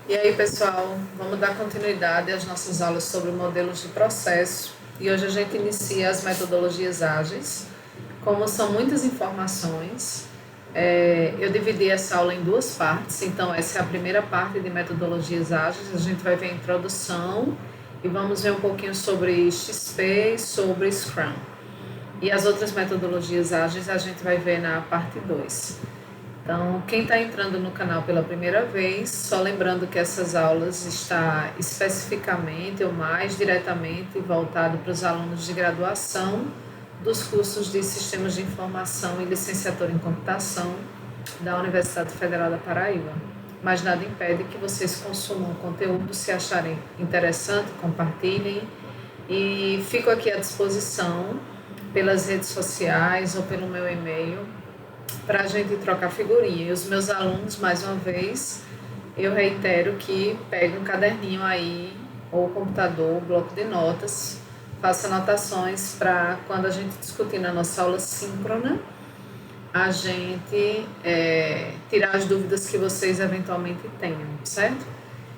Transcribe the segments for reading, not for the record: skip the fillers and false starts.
E aí, pessoal, vamos dar continuidade às nossas aulas sobre modelos de processo. E hoje a gente inicia as metodologias ágeis. Como são muitas informações, eu dividi essa aula em duas partes. Então, essa é a primeira parte de metodologias ágeis. A gente vai ver a introdução e vamos ver um pouquinho sobre XP e sobre Scrum. E as outras metodologias ágeis a gente vai ver na parte 2. Então, quem está entrando no canal pela primeira vez, só lembrando que essas aulas está especificamente ou mais diretamente voltado para os alunos de graduação dos cursos de Sistemas de Informação e Licenciatura em Computação da Universidade Federal da Paraíba. Mas nada impede que vocês consumam o conteúdo, se acharem interessante, compartilhem. E fico aqui à disposição pelas redes sociais ou pelo meu e-mail para a gente trocar figurinha. E os meus alunos, mais uma vez, eu reitero que pegue um caderninho aí, ou computador, bloco de notas, faça anotações para quando a gente discutir na nossa aula síncrona, a gente tirar as dúvidas que vocês eventualmente tenham, certo?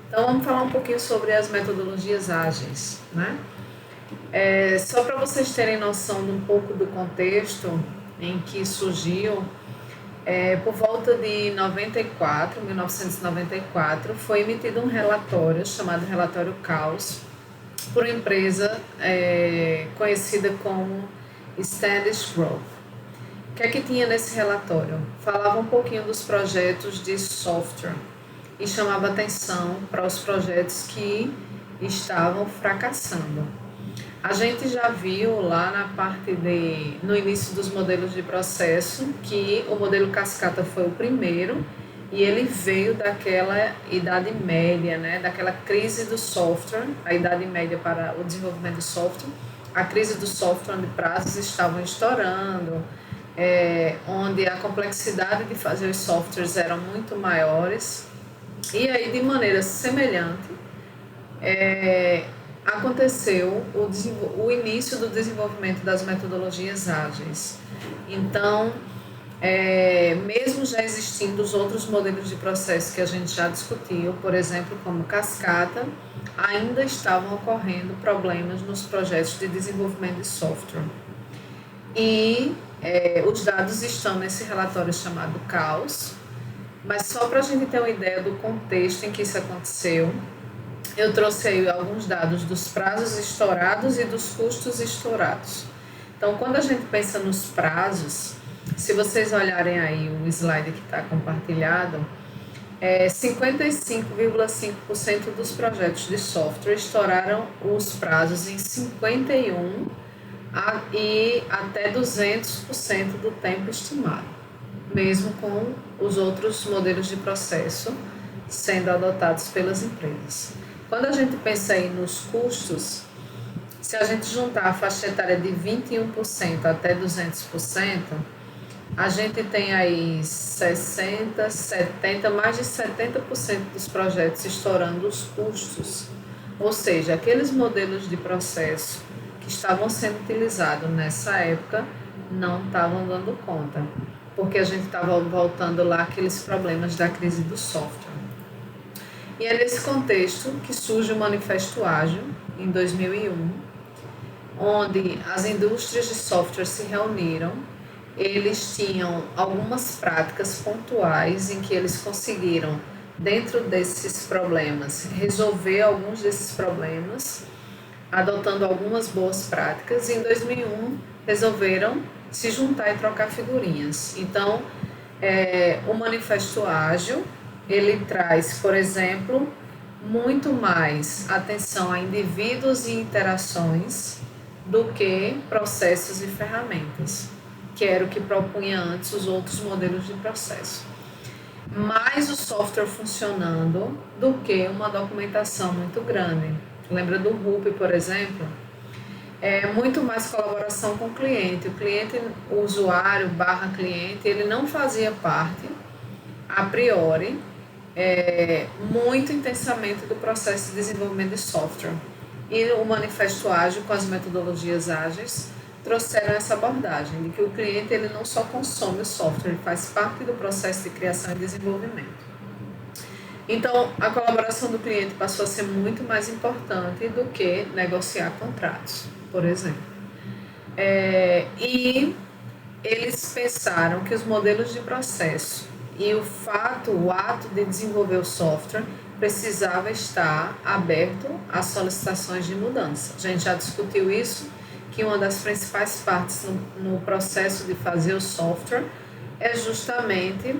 Então vamos falar um pouquinho sobre as metodologias ágeis, né? Só para vocês terem noção de um pouco do contexto em que surgiu, por volta de 1994, foi emitido um relatório chamado Relatório Caos, por uma empresa conhecida como Standish Growth. O que é que tinha nesse relatório? Falava um pouquinho dos projetos de software e chamava atenção para os projetos que estavam fracassando. A gente já viu lá no início dos modelos de processo, que o modelo cascata foi o primeiro e ele veio daquela idade média, né, daquela crise do software, a idade média para o desenvolvimento do software, a crise do software onde prazos estavam estourando, onde a complexidade de fazer os softwares eram muito maiores, e aí de maneira semelhante, aconteceu o início do desenvolvimento das metodologias ágeis. Então, mesmo já existindo os outros modelos de processo que a gente já discutiu, por exemplo, como cascata, ainda estavam ocorrendo problemas nos projetos de desenvolvimento de software. E os dados estão nesse relatório chamado Caos, mas só para a gente ter uma ideia do contexto em que isso aconteceu, eu trouxe aí alguns dados dos prazos estourados e dos custos estourados. Então, quando a gente pensa nos prazos, se vocês olharem aí o slide que está compartilhado, 55,5% dos projetos de software estouraram os prazos em 51 e até 200% do tempo estimado, mesmo com os outros modelos de processo sendo adotados pelas empresas. Quando a gente pensa aí nos custos, se a gente juntar a faixa etária de 21% até 200%, a gente tem aí 60, 70, mais de 70% dos projetos estourando os custos. Ou seja, aqueles modelos de processo que estavam sendo utilizados nessa época não estavam dando conta, porque a gente estava voltando lá aqueles problemas da crise do software. E é nesse contexto que surge o Manifesto Ágil, em 2001, onde as indústrias de software se reuniram. Eles tinham algumas práticas pontuais em que eles conseguiram, dentro desses problemas, resolver alguns desses problemas, adotando algumas boas práticas. E em 2001, resolveram se juntar e trocar figurinhas. Então, o Manifesto Ágil, ele traz, por exemplo, muito mais atenção a indivíduos e interações do que processos e ferramentas, que era o que propunha antes os outros modelos de processo. Mais o software funcionando do que uma documentação muito grande. Lembra do RUP, por exemplo? Muito mais colaboração com o cliente. O usuário / cliente, ele não fazia parte, a priori, muito intensamente do processo de desenvolvimento de software. E o Manifesto Ágil, com as metodologias ágeis, trouxeram essa abordagem de que o cliente ele não só consome o software, ele faz parte do processo de criação e desenvolvimento. Então, a colaboração do cliente passou a ser muito mais importante do que negociar contratos, por exemplo. E eles pensaram que os modelos de processo e o ato de desenvolver o software precisava estar aberto às solicitações de mudança. A gente já discutiu isso, que uma das principais partes no processo de fazer o software é justamente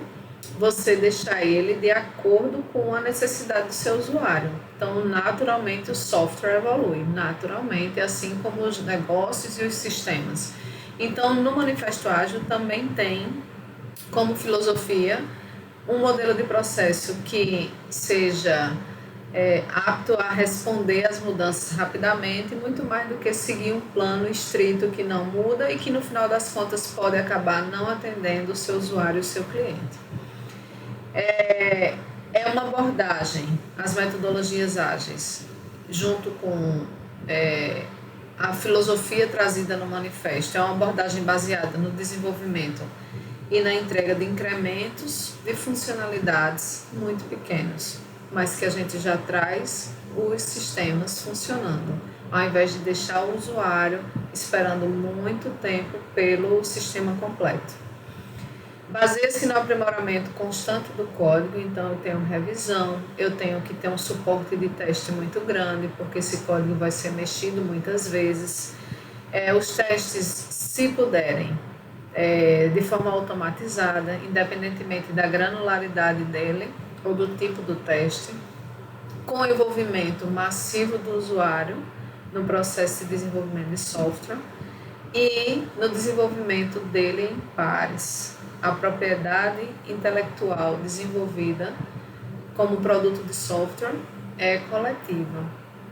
você deixar ele de acordo com a necessidade do seu usuário. Então, naturalmente, o software evolui, naturalmente, assim como os negócios e os sistemas. Então, no Manifesto Ágil também tem como filosofia um modelo de processo que seja apto a responder às mudanças rapidamente, muito mais do que seguir um plano estrito que não muda e que no final das contas pode acabar não atendendo o seu usuário e o seu cliente. É uma abordagem, as metodologias ágeis, junto com a filosofia trazida no manifesto, é uma abordagem baseada no desenvolvimento e na entrega de incrementos de funcionalidades muito pequenos, mas que a gente já traz os sistemas funcionando, ao invés de deixar o usuário esperando muito tempo pelo sistema completo. Baseia-se no aprimoramento constante do código, então eu tenho revisão, eu tenho que ter um suporte de teste muito grande, porque esse código vai ser mexido muitas vezes. Os testes, se puderem, de forma automatizada, independentemente da granularidade dele ou do tipo do teste, com envolvimento massivo do usuário no processo de desenvolvimento de software e no desenvolvimento dele em pares. A propriedade intelectual desenvolvida como produto de software é coletiva.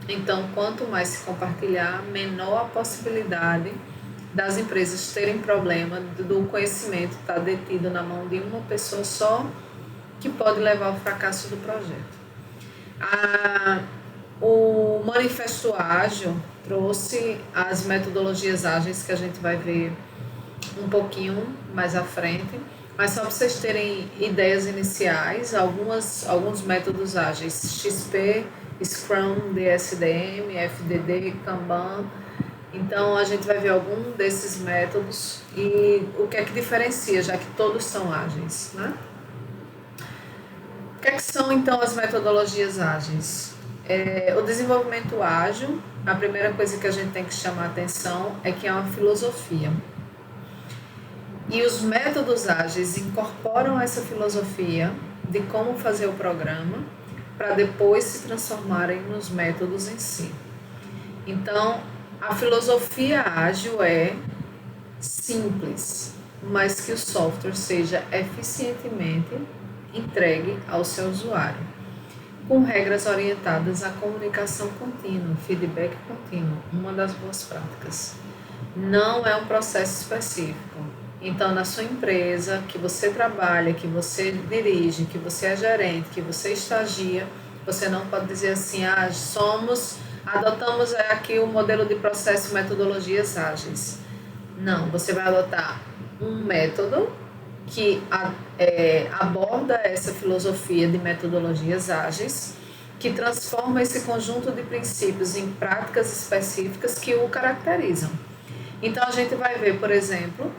Então, quanto mais se compartilhar, menor a possibilidade das empresas terem problema do conhecimento estar detido na mão de uma pessoa só, que pode levar ao fracasso do projeto. O Manifesto Ágil trouxe as metodologias ágeis que a gente vai ver um pouquinho mais à frente, mas só para vocês terem ideias iniciais, alguns métodos ágeis: XP, Scrum, DSDM, FDD, Kanban. Então a gente vai ver algum desses métodos e o que é que diferencia, já que todos são ágeis, né? O que é que são então as metodologias ágeis? O desenvolvimento ágil, a primeira coisa que a gente tem que chamar a atenção é que é uma filosofia. E os métodos ágeis incorporam essa filosofia de como fazer o programa para depois se transformarem nos métodos em si. Então, a filosofia ágil é simples, mas que o software seja eficientemente entregue ao seu usuário, com regras orientadas à comunicação contínua, feedback contínuo, uma das boas práticas. Não é um processo específico. Então, na sua empresa, que você trabalha, que você dirige, que você é gerente, que você estagia, você não pode dizer assim, adotamos aqui o modelo de processo e metodologias ágeis. Não, você vai adotar um método que aborda essa filosofia de metodologias ágeis, que transforma esse conjunto de princípios em práticas específicas que o caracterizam. Então, a gente vai ver, por exemplo,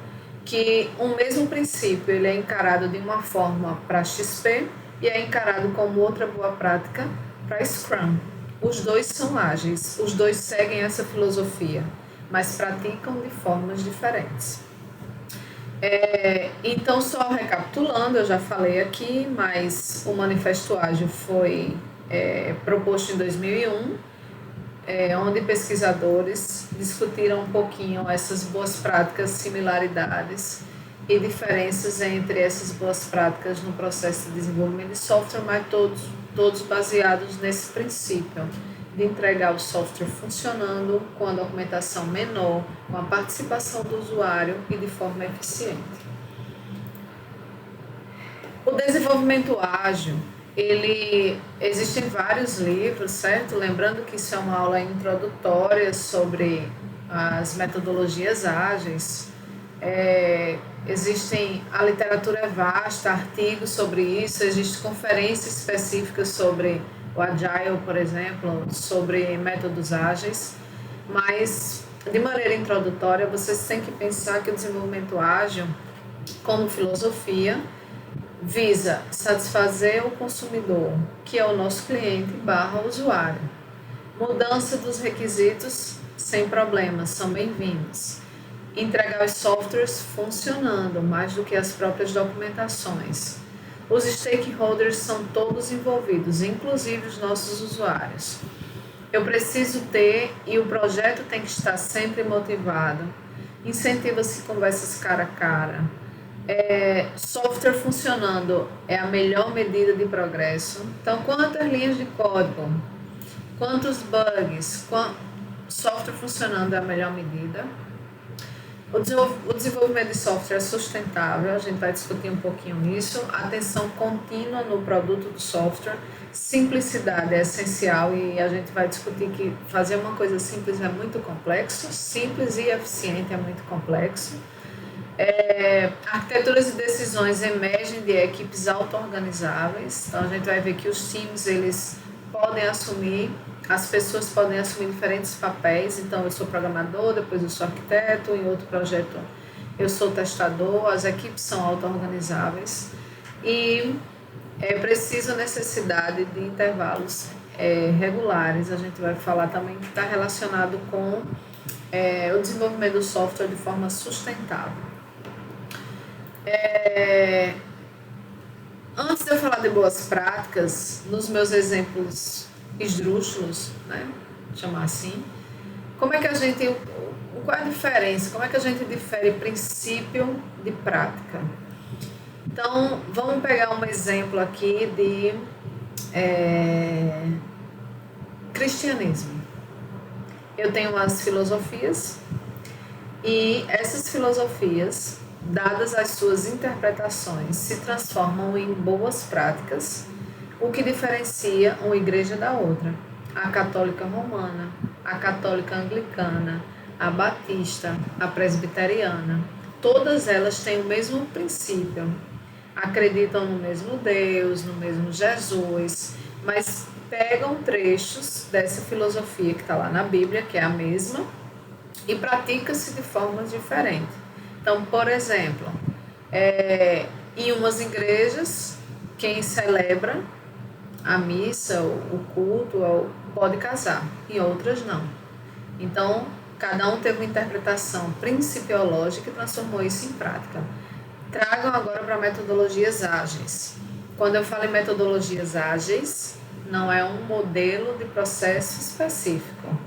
que um mesmo princípio ele é encarado de uma forma para XP e é encarado como outra boa prática para Scrum. Os dois são ágeis, os dois seguem essa filosofia, mas praticam de formas diferentes. Então, só recapitulando, eu já falei aqui, mas o Manifesto Ágil foi proposto em 2001, onde pesquisadores discutiram um pouquinho essas boas práticas, similaridades e diferenças entre essas boas práticas no processo de desenvolvimento de software, mas todos baseados nesse princípio de entregar o software funcionando com a documentação menor, com a participação do usuário e de forma eficiente. O desenvolvimento ágil, existem vários livros, certo? Lembrando que isso é uma aula introdutória sobre as metodologias ágeis. A literatura é vasta, artigos sobre isso, existem conferências específicas sobre o Agile, por exemplo, sobre métodos ágeis, mas de maneira introdutória vocês têm que pensar que o desenvolvimento ágil, como filosofia, visa satisfazer o consumidor, que é o nosso cliente barra usuário. Mudança dos requisitos sem problemas, são bem-vindos. Entregar os softwares funcionando, mais do que as próprias documentações. Os stakeholders são todos envolvidos, inclusive os nossos usuários. Eu preciso ter, e o projeto tem que estar sempre motivado. Incentiva-se conversas cara a cara. Software funcionando é a melhor medida de progresso. Então, quantas linhas de código, quantos bugs, software funcionando é a melhor medida. O desenvolvimento de software é sustentável, a gente vai discutir um pouquinho isso. Atenção contínua no produto do software. Simplicidade é essencial e a gente vai discutir que fazer uma coisa simples é muito complexo. Simples e eficiente é muito complexo. Arquiteturas e decisões emergem de equipes auto-organizáveis. Então, a gente vai ver que os times, eles podem assumir, as pessoas podem assumir diferentes papéis. Então, eu sou programador, depois eu sou arquiteto, em outro projeto eu sou testador. As equipes são auto-organizáveis e é preciso necessidade de intervalos regulares. A gente vai falar também que está relacionado com o desenvolvimento do software de forma sustentável. Antes de eu falar de boas práticas, nos meus exemplos esdrúxulos, né, chamar assim, como é que a gente, qual é a diferença? Como é que a gente difere princípio de prática? Então, vamos pegar um exemplo aqui de cristianismo. Eu tenho umas filosofias e essas filosofias, dadas as suas interpretações, se transformam em boas práticas, o que diferencia uma igreja da outra. A católica romana, a católica anglicana, a batista, a presbiteriana, todas elas têm o mesmo princípio. Acreditam no mesmo Deus, no mesmo Jesus, mas pegam trechos dessa filosofia que está lá na Bíblia, que é a mesma, e pratica-se de formas diferentes. Então, por exemplo, em umas igrejas, quem celebra a missa, o culto, pode casar, em outras não. Então, cada um teve uma interpretação principiológica e transformou isso em prática. Tragam agora para metodologias ágeis. Quando eu falo em metodologias ágeis, não é um modelo de processo específico.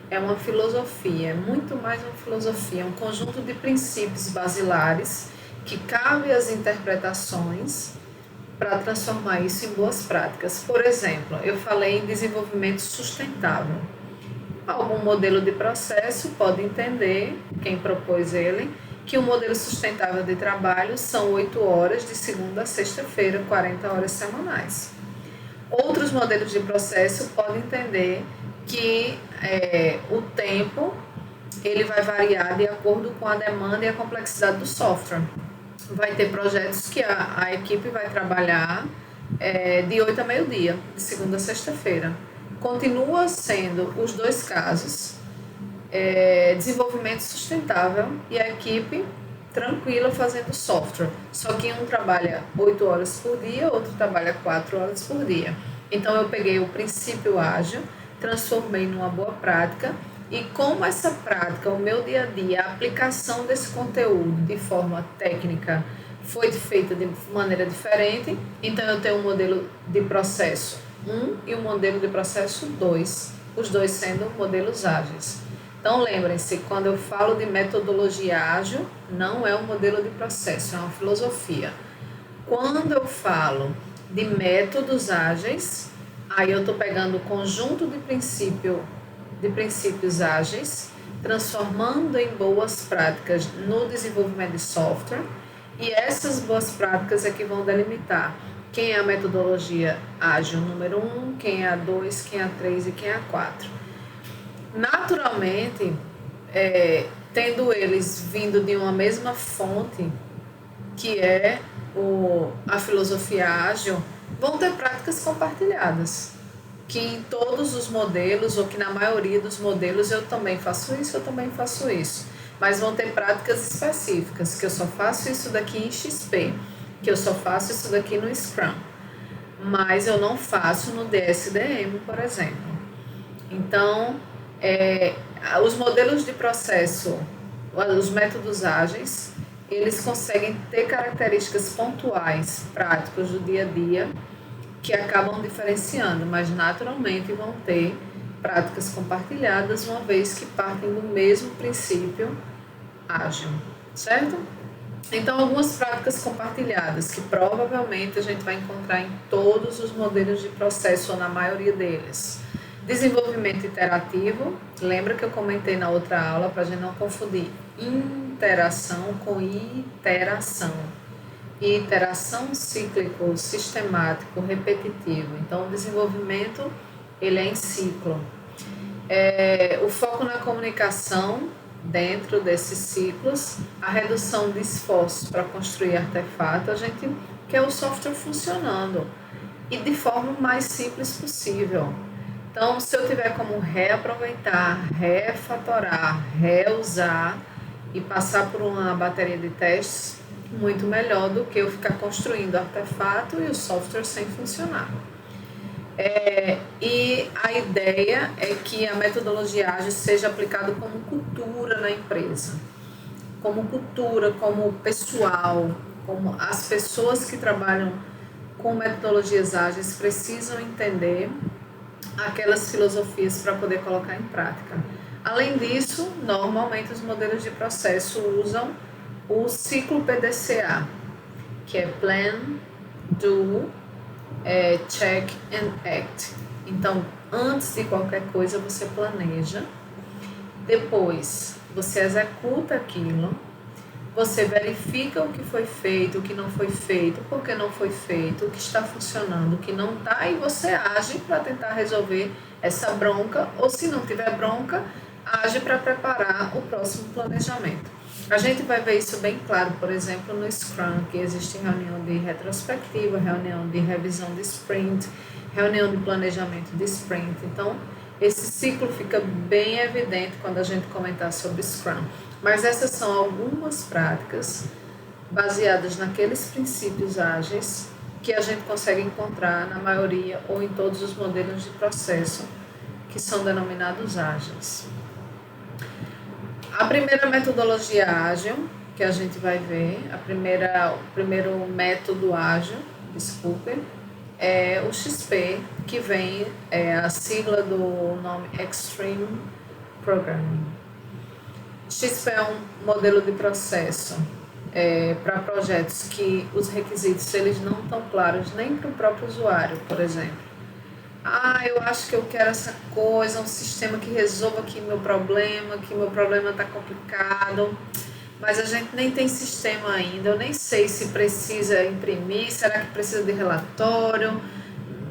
É uma filosofia, é muito mais uma filosofia, um conjunto de princípios basilares que cabe às interpretações para transformar isso em boas práticas. Por exemplo, eu falei em desenvolvimento sustentável. Algum modelo de processo pode entender, quem propôs ele, que o modelo sustentável de trabalho são 8 horas de segunda a sexta-feira, 40 horas semanais. Outros modelos de processo podem entender que o tempo ele vai variar de acordo com a demanda e a complexidade do software. Vai ter projetos que a equipe vai trabalhar de 8 a meio-dia, de segunda a sexta-feira. Continua sendo os dois casos, desenvolvimento sustentável e a equipe tranquila fazendo software. Só que um trabalha 8 horas por dia, outro trabalha 4 horas por dia. Então eu peguei o princípio ágil, transformei numa boa prática e como essa prática, o meu dia a dia, a aplicação desse conteúdo de forma técnica foi feita de maneira diferente, então eu tenho um modelo de processo 1 e um modelo de processo 2, os dois sendo modelos ágeis. Então lembrem-se, quando eu falo de metodologia ágil, não é um modelo de processo, é uma filosofia. Quando eu falo de métodos ágeis, aí eu estou pegando o conjunto de princípios ágeis, transformando em boas práticas no desenvolvimento de software, e essas boas práticas é que vão delimitar quem é a metodologia ágil número 1, quem é a 2, quem é a 3 e quem é a 4. Naturalmente, tendo eles vindo de uma mesma fonte, que é a filosofia ágil, vão ter práticas compartilhadas, que em todos os modelos, ou que na maioria dos modelos, eu também faço isso, eu também faço isso. Mas vão ter práticas específicas, que eu só faço isso daqui em XP, que eu só faço isso daqui no Scrum, mas eu não faço no DSDM, por exemplo. Então, os modelos de processo, os métodos ágeis, eles conseguem ter características pontuais, práticas do dia a dia, que acabam diferenciando, mas naturalmente vão ter práticas compartilhadas, uma vez que partem do mesmo princípio ágil, certo? Então, algumas práticas compartilhadas que provavelmente a gente vai encontrar em todos os modelos de processo, ou na maioria deles. Desenvolvimento iterativo, lembra que eu comentei na outra aula para a gente não confundir interação com iteração. Iteração cíclico, sistemático, repetitivo. Então, o desenvolvimento ele é em ciclo. O foco na comunicação dentro desses ciclos, a redução de esforços para construir artefato, a gente quer o software funcionando e de forma mais simples possível. Então, se eu tiver como reaproveitar, refatorar, reusar e passar por uma bateria de testes, muito melhor do que eu ficar construindo artefato e o software sem funcionar. E a ideia é que a metodologia ágil seja aplicada como cultura na empresa, como cultura, como pessoal, como as pessoas que trabalham com metodologias ágeis precisam entender aquelas filosofias para poder colocar em prática. Além disso, normalmente os modelos de processo usam o ciclo PDCA, que é Plan, Do, Check and Act. Então, antes de qualquer coisa, você planeja, depois você executa aquilo, você verifica o que foi feito, o que não foi feito, por que não foi feito, o que está funcionando, o que não está, e você age para tentar resolver essa bronca, ou se não tiver bronca, age para preparar o próximo planejamento. A gente vai ver isso bem claro, por exemplo, no Scrum, que existe reunião de retrospectiva, reunião de revisão de sprint, reunião de planejamento de sprint. Então, esse ciclo fica bem evidente quando a gente comentar sobre Scrum. Mas essas são algumas práticas baseadas naqueles princípios ágeis que a gente consegue encontrar na maioria ou em todos os modelos de processo que são denominados ágeis. A primeira metodologia ágil que a gente vai ver, o primeiro método ágil, é o XP, que vem a sigla do nome Extreme Programming. XP é um modelo de processo para projetos que os requisitos eles não estão claros nem para o próprio usuário, por exemplo. Eu acho que eu quero essa coisa, um sistema que resolva aqui meu problema, que meu problema está complicado, mas a gente nem tem sistema ainda, eu nem sei se precisa imprimir, será que precisa de relatório,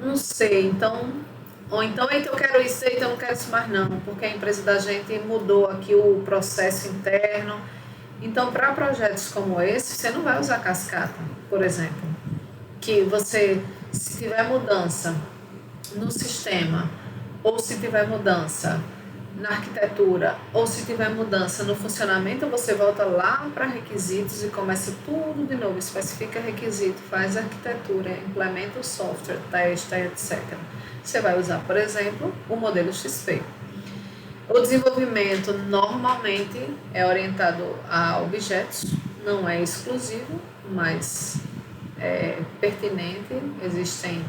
não sei, então eu quero isso, então eu não quero isso mais não, porque a empresa da gente mudou aqui o processo interno. Então, para projetos como esse, você não vai usar cascata, por exemplo, que você, se tiver mudança no sistema, ou se tiver mudança na arquitetura, ou se tiver mudança no funcionamento, você volta lá para requisitos e começa tudo de novo, especifica requisito, faz a arquitetura, implementa o software, testa, etc. Você vai usar, por exemplo, o modelo XP. O desenvolvimento normalmente é orientado a objetos, não é exclusivo, mas é pertinente, existem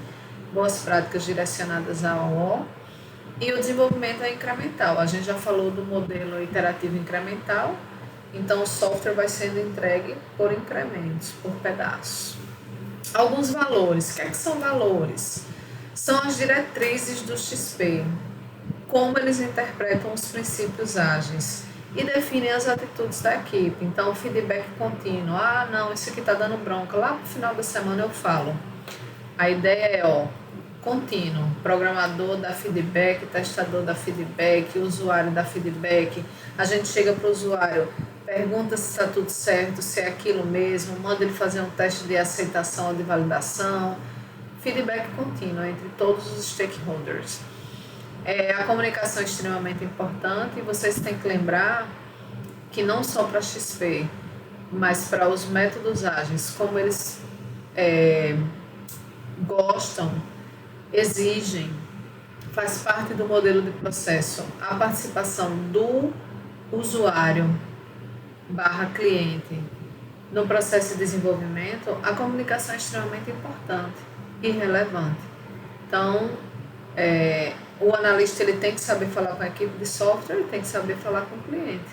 boas práticas direcionadas ao O. E o desenvolvimento é incremental. A gente já falou do modelo iterativo incremental, então o software vai sendo entregue por incrementos, por pedaços. Alguns valores. O que são valores? São as diretrizes do XP, como eles interpretam os princípios ágeis e definem as atitudes da equipe. Então, o feedback contínuo. Não, isso aqui está dando bronca. Lá no final da semana eu falo. A ideia é, contínuo. Programador dá feedback, testador dá feedback, usuário dá feedback. A gente chega para o usuário, pergunta se está tudo certo, se é aquilo mesmo, manda ele fazer um teste de aceitação ou de validação. Feedback contínuo entre todos os stakeholders. A comunicação é extremamente importante e vocês têm que lembrar que não só para XP, mas para os métodos ágeis, como eles gostam, exigem, faz parte do modelo de processo, a participação do usuário / cliente no processo de desenvolvimento, a comunicação é extremamente importante e relevante. Então, o analista ele tem que saber falar com a equipe de software, ele tem que saber falar com o cliente,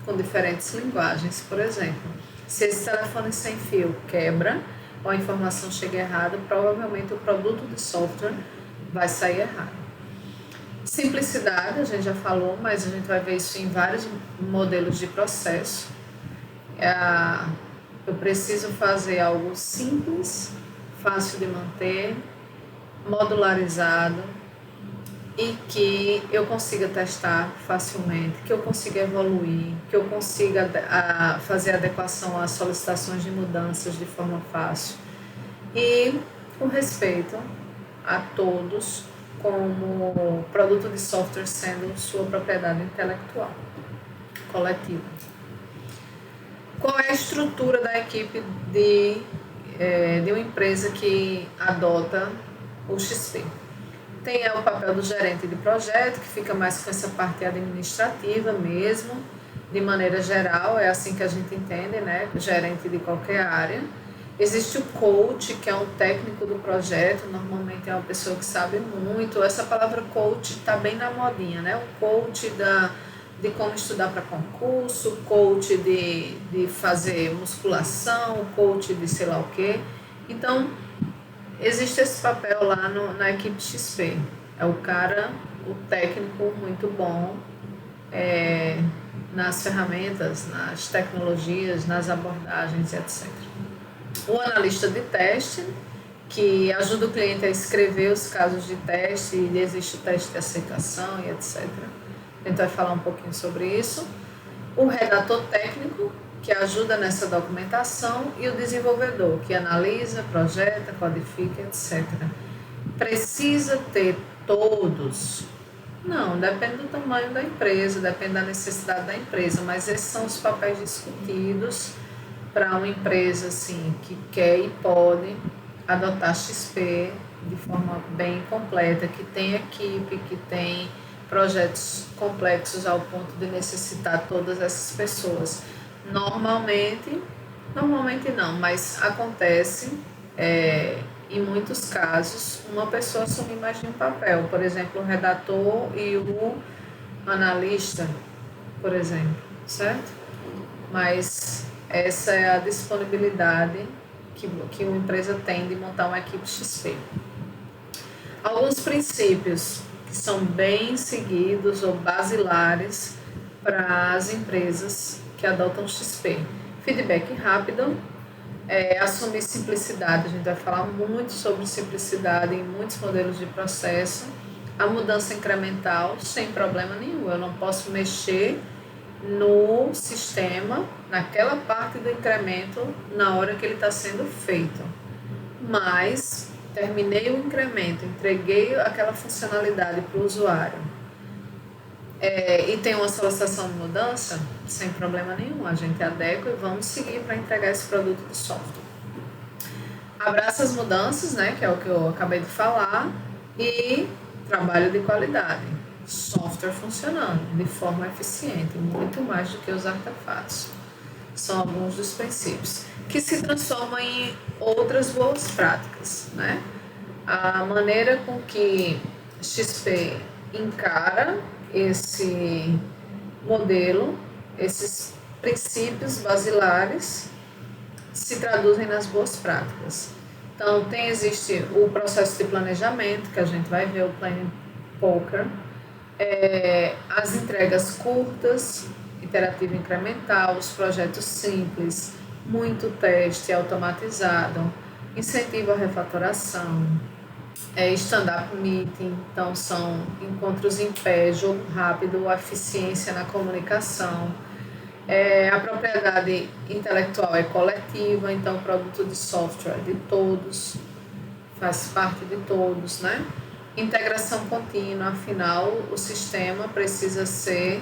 com diferentes linguagens. Por exemplo, se esse telefone sem fio quebra ou a informação chega errada, provavelmente o produto de software vai sair errado. Simplicidade, a gente já falou, mas a gente vai ver isso em vários modelos de processo. Eu preciso fazer algo simples, fácil de manter, modularizado e que eu consiga testar facilmente, que eu consiga evoluir, que eu consiga fazer adequação às solicitações de mudanças de forma fácil. E o respeito a todos como produto de software sendo sua propriedade intelectual coletiva. Qual é a estrutura da equipe de uma empresa que adota o XP? Tem o papel do gerente de projeto, que fica mais com essa parte administrativa mesmo, de maneira geral, é assim que a gente entende, né? Gerente de qualquer área. Existe o coach, que é um técnico do projeto, normalmente é uma pessoa que sabe muito. Essa palavra coach está bem na modinha, né? O coach de como estudar para concurso, coach de fazer musculação, coach de sei lá o quê. Então, existe esse papel lá na equipe XP. É o cara, o técnico muito bom nas ferramentas, nas tecnologias, nas abordagens, etc. O analista de teste, que ajuda o cliente a escrever os casos de teste, e existe o teste de aceitação e etc. A gente vai falar um pouquinho sobre isso. O redator técnico, que ajuda nessa documentação, e o desenvolvedor, que analisa, projeta, codifica, etc. Precisa ter todos? Não, depende do tamanho da empresa, depende da necessidade da empresa, mas esses são os papéis discutidos para uma empresa assim, que quer e pode adotar XP de forma bem completa, que tem equipe, que tem projetos complexos ao ponto de necessitar todas essas pessoas. Normalmente não, mas acontece em muitos casos uma pessoa assumir mais de um papel, por exemplo, o redator e o analista, por exemplo, certo? Mas essa é a disponibilidade que uma empresa tem de montar uma equipe XP. Alguns princípios que são bem seguidos ou basilares para as empresas que adotam XP. Feedback rápido, assumir simplicidade, a gente vai falar muito sobre simplicidade em muitos modelos de processo. A mudança incremental, sem problema nenhum, eu não posso mexer no sistema, naquela parte do incremento, na hora que ele está sendo feito. Mas terminei o incremento, entreguei aquela funcionalidade para o usuário e tem uma solicitação de mudança, sem problema nenhum, a gente adequa e vamos seguir para entregar esse produto de software. Abraça as mudanças, né, que é o que eu acabei de falar, e trabalho de qualidade. Software funcionando de forma eficiente, muito mais do que os artefatos. São alguns dos princípios que se transformam em outras boas práticas, né? A maneira com que XP encara esse modelo, esses princípios basilares se traduzem nas boas práticas. Então, existe o processo de planejamento, que a gente vai ver o Planning Poker, as entregas curtas, iterativo incremental, os projetos simples, muito teste automatizado, incentivo à refatoração, stand-up meeting, então são encontros em pé, jogo rápido, eficiência na comunicação. A propriedade intelectual é coletiva, então o produto de software é de todos, faz parte de todos, né? Integração contínua, afinal, o sistema precisa ser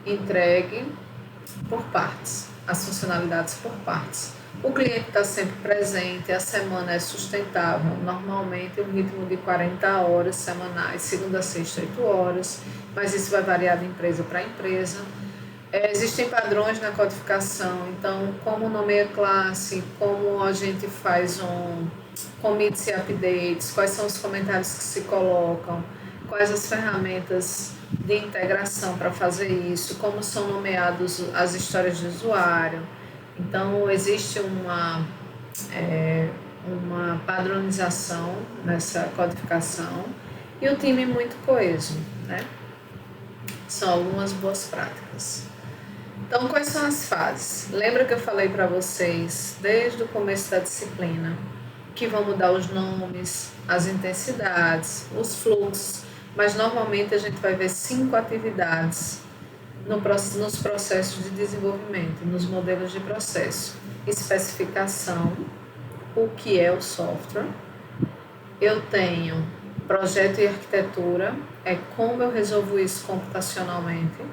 entregue por partes, as funcionalidades por partes. O cliente está sempre presente, a semana é sustentável, normalmente um ritmo de 40 horas semanais, segunda a sexta, 8 horas, mas isso vai variar de empresa para empresa. Existem padrões na codificação, então como nomeia classe, como a gente faz commits e updates, quais são os comentários que se colocam, quais as ferramentas de integração para fazer isso, como são nomeados as histórias de usuário. Então, existe uma padronização nessa codificação e o time muito coeso, né? São algumas boas práticas. Então, quais são as fases? Lembra que eu falei para vocês, desde o começo da disciplina, que vão mudar os nomes, as intensidades, os fluxos, mas normalmente a gente vai ver 5 atividades nos processos de desenvolvimento, nos modelos de processo. Especificação, o que é o software. Eu tenho projeto e arquitetura, é como eu resolvo isso computacionalmente.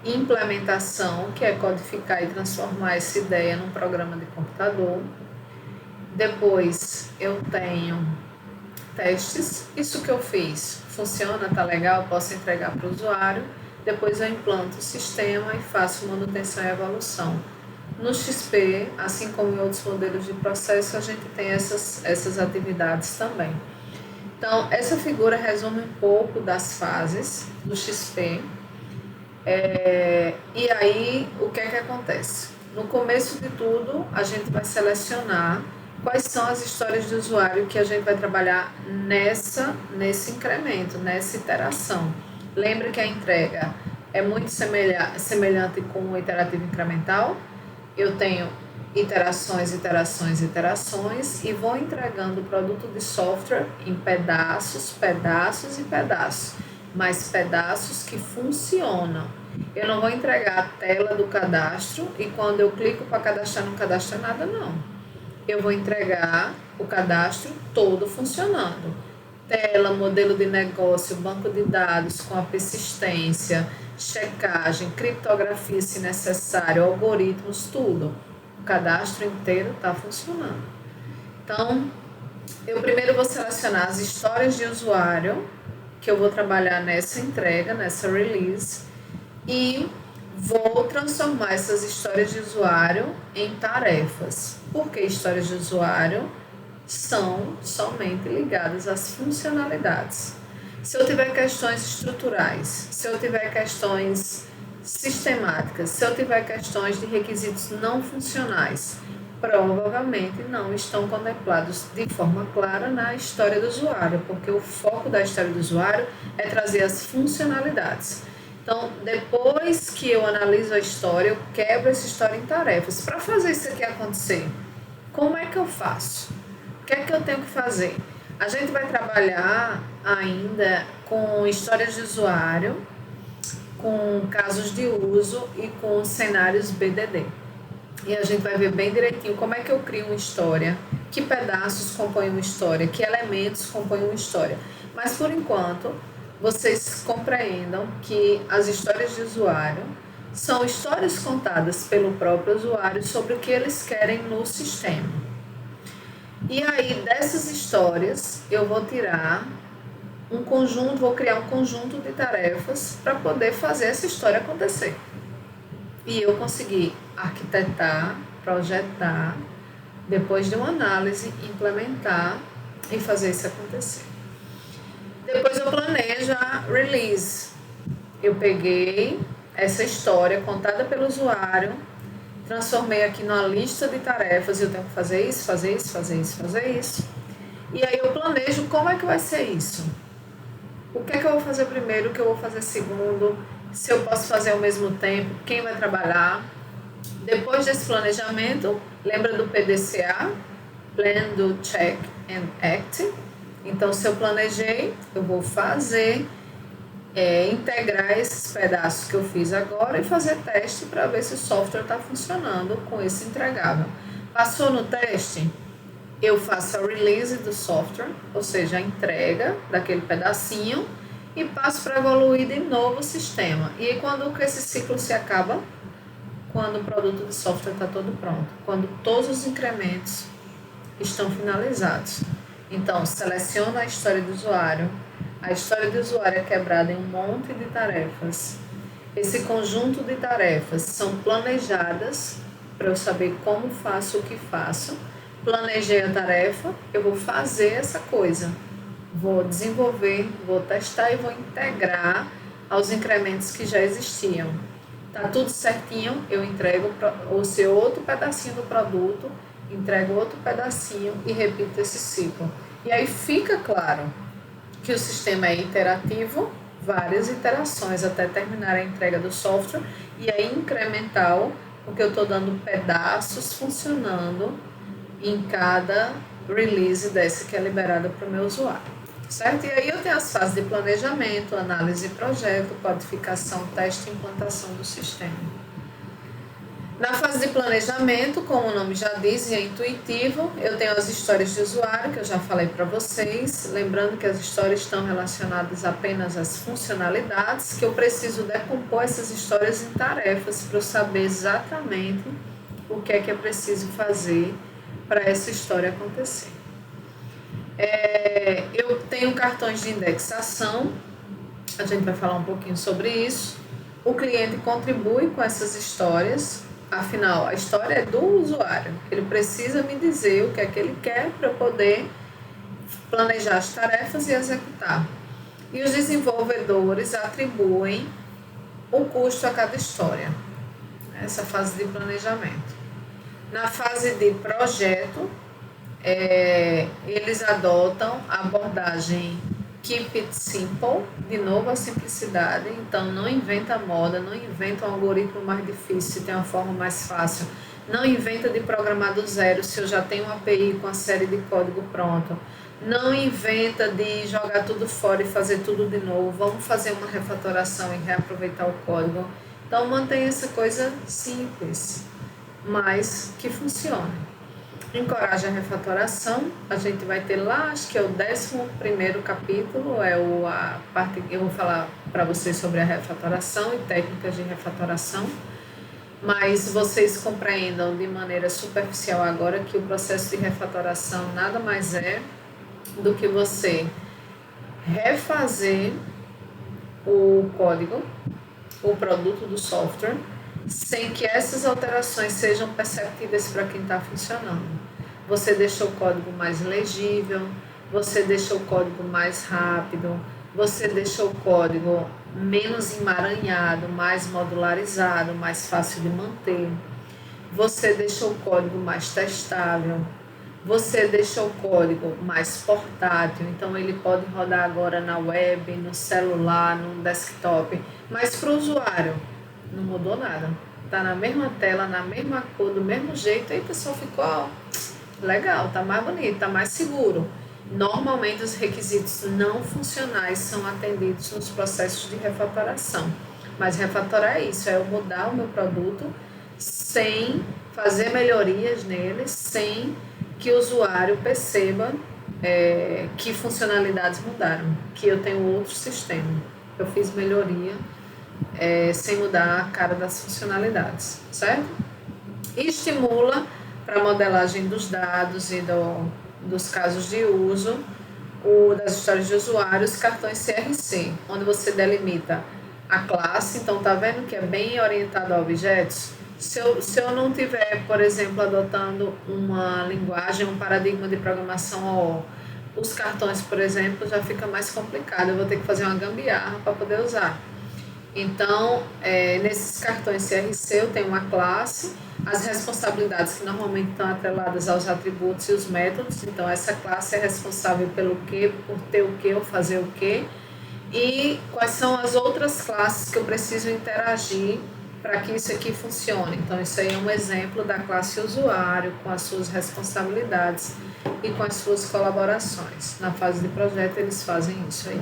Implementação, que é codificar e transformar essa ideia num programa de computador. Depois eu tenho testes, isso que eu fiz funciona, tá legal, posso entregar para o usuário. Depois eu implanto o sistema e faço manutenção e evolução. No XP, assim como em outros modelos de processo, a gente tem essas atividades também. Então, essa figura resume um pouco das fases do XP. E aí, o que é que acontece? No começo de tudo, a gente vai selecionar quais são as histórias de usuário que a gente vai trabalhar nesse incremento, nessa iteração. Lembra que a entrega é muito semelhante com o iterativo incremental. Eu tenho iterações, iterações, iterações e vou entregando o produto de software em pedaços, pedaços e pedaços, mas pedaços que funcionam. Eu não vou entregar a tela do cadastro e quando eu clico para cadastrar, não cadastra nada, não. Eu vou entregar o cadastro todo funcionando. Tela, modelo de negócio, banco de dados com a persistência, checagem, criptografia se necessário, algoritmos, tudo. O cadastro inteiro está funcionando. Então, eu primeiro vou selecionar as histórias de usuário que eu vou trabalhar nessa entrega, nessa release, e vou transformar essas histórias de usuário em tarefas. Por que histórias de usuário? São somente ligadas às funcionalidades. Se eu tiver questões estruturais, se eu tiver questões sistemáticas, se eu tiver questões de requisitos não funcionais, provavelmente não estão contemplados de forma clara na história do usuário, porque o foco da história do usuário é trazer as funcionalidades. Então, depois que eu analiso a história, eu quebro essa história em tarefas. Para fazer isso aqui acontecer, como é que eu faço? O que é que eu tenho que fazer? A gente vai trabalhar ainda com histórias de usuário, com casos de uso e com cenários BDD. E a gente vai ver bem direitinho como é que eu crio uma história, que pedaços compõem uma história, que elementos compõem uma história. Mas, por enquanto, vocês compreendam que as histórias de usuário são histórias contadas pelo próprio usuário sobre o que eles querem no sistema. E aí, dessas histórias, eu vou tirar vou criar um conjunto de tarefas para poder fazer essa história acontecer. E eu consegui arquitetar, projetar, depois de uma análise, implementar e fazer isso acontecer. Depois eu planejo a release. Eu peguei essa história contada pelo usuário, transformei aqui numa lista de tarefas, eu tenho que fazer isso, fazer isso, fazer isso, fazer isso. E aí eu planejo como é que vai ser isso. O que é que eu vou fazer primeiro, o que eu vou fazer segundo, se eu posso fazer ao mesmo tempo, quem vai trabalhar. Depois desse planejamento, lembra do PDCA, Plan, Do, Check and Act. Então, se eu planejei, eu vou fazer, integrar esses pedaços que eu fiz agora e fazer teste para ver se o software está funcionando com esse entregável. Passou no teste, eu faço a release do software, ou seja, a entrega daquele pedacinho, e passo para evoluir de novo o sistema. E aí, quando esse ciclo se acaba, quando o produto de software está todo pronto, quando todos os incrementos estão finalizados. Então, seleciona a história do usuário. A história do usuário é quebrada em um monte de tarefas. Esse conjunto de tarefas são planejadas para eu saber como faço o que faço. Planejei a tarefa, eu vou fazer essa coisa. Vou desenvolver, vou testar e vou integrar aos incrementos que já existiam. Tá tudo certinho, eu entrego o seu outro pedacinho do produto, entrego outro pedacinho e repito esse ciclo. E aí fica claro que o sistema é iterativo, várias iterações até terminar a entrega do software, e é incremental, porque eu estou dando pedaços funcionando em cada release desse que é liberada para o meu usuário. Certo? E aí eu tenho as fases de planejamento, análise de projeto, codificação, teste e implantação do sistema. Na fase de planejamento, como o nome já diz, e é intuitivo, eu tenho as histórias de usuário, que eu já falei para vocês, lembrando que as histórias estão relacionadas apenas às funcionalidades, que eu preciso decompor essas histórias em tarefas para eu saber exatamente o que é preciso fazer para essa história acontecer. Eu tenho cartões de indexação, a gente vai falar um pouquinho sobre isso. O cliente contribui com essas histórias, afinal, a história é do usuário. Ele precisa me dizer o que é que ele quer para eu poder planejar as tarefas e executar. E os desenvolvedores atribuem o custo a cada história, essa fase de planejamento. Na fase de projeto, eles adotam a abordagem Keep It Simple, de novo a simplicidade, então não inventa moda, não inventa um algoritmo mais difícil se tem uma forma mais fácil, não inventa de programar do zero se eu já tenho uma API com a série de código pronto, não inventa de jogar tudo fora e fazer tudo de novo, vamos fazer uma refatoração e reaproveitar o código. Então mantenha essa coisa simples, mas que funcione. Encoraja a refatoração, a gente vai ter lá, acho que é o 11º capítulo, a parte eu vou falar para vocês sobre a refatoração e técnicas de refatoração, mas vocês compreendam de maneira superficial agora que o processo de refatoração nada mais é do que você refazer o código, o produto do software, sem que essas alterações sejam perceptíveis para quem está funcionando. Você deixou o código mais legível, você deixou o código mais rápido, você deixou o código menos emaranhado, mais modularizado, mais fácil de manter, você deixou o código mais testável, você deixou o código mais portátil, então ele pode rodar agora na web, no celular, no desktop, mas para o usuário não mudou nada. Tá na mesma tela, na mesma cor, do mesmo jeito, aí o pessoal ficou legal, tá mais bonito, tá mais seguro. Normalmente os requisitos não funcionais são atendidos nos processos de refatoração. Mas refatorar é isso, é eu mudar o meu produto sem fazer melhorias nele, sem que o usuário perceba que funcionalidades mudaram, que eu tenho outro sistema. Eu fiz melhoria sem mudar a cara das funcionalidades, certo? E estimula para a modelagem dos dados e dos casos de uso, das histórias de usuários, cartões CRC, onde você delimita a classe. Então, tá vendo que é bem orientado a objetos? Se eu não tiver, por exemplo, adotando uma linguagem, um paradigma de programação OO, os cartões, por exemplo, já fica mais complicado. Eu vou ter que fazer uma gambiarra para poder usar. Então, nesses cartões CRC eu tenho uma classe, as responsabilidades que normalmente estão atreladas aos atributos e os métodos. Então, essa classe é responsável pelo quê, por ter o quê ou fazer o quê. E quais são as outras classes que eu preciso interagir para que isso aqui funcione. Então, isso aí é um exemplo da classe usuário com as suas responsabilidades. e com as suas colaborações. Na fase de projeto, eles fazem isso aí.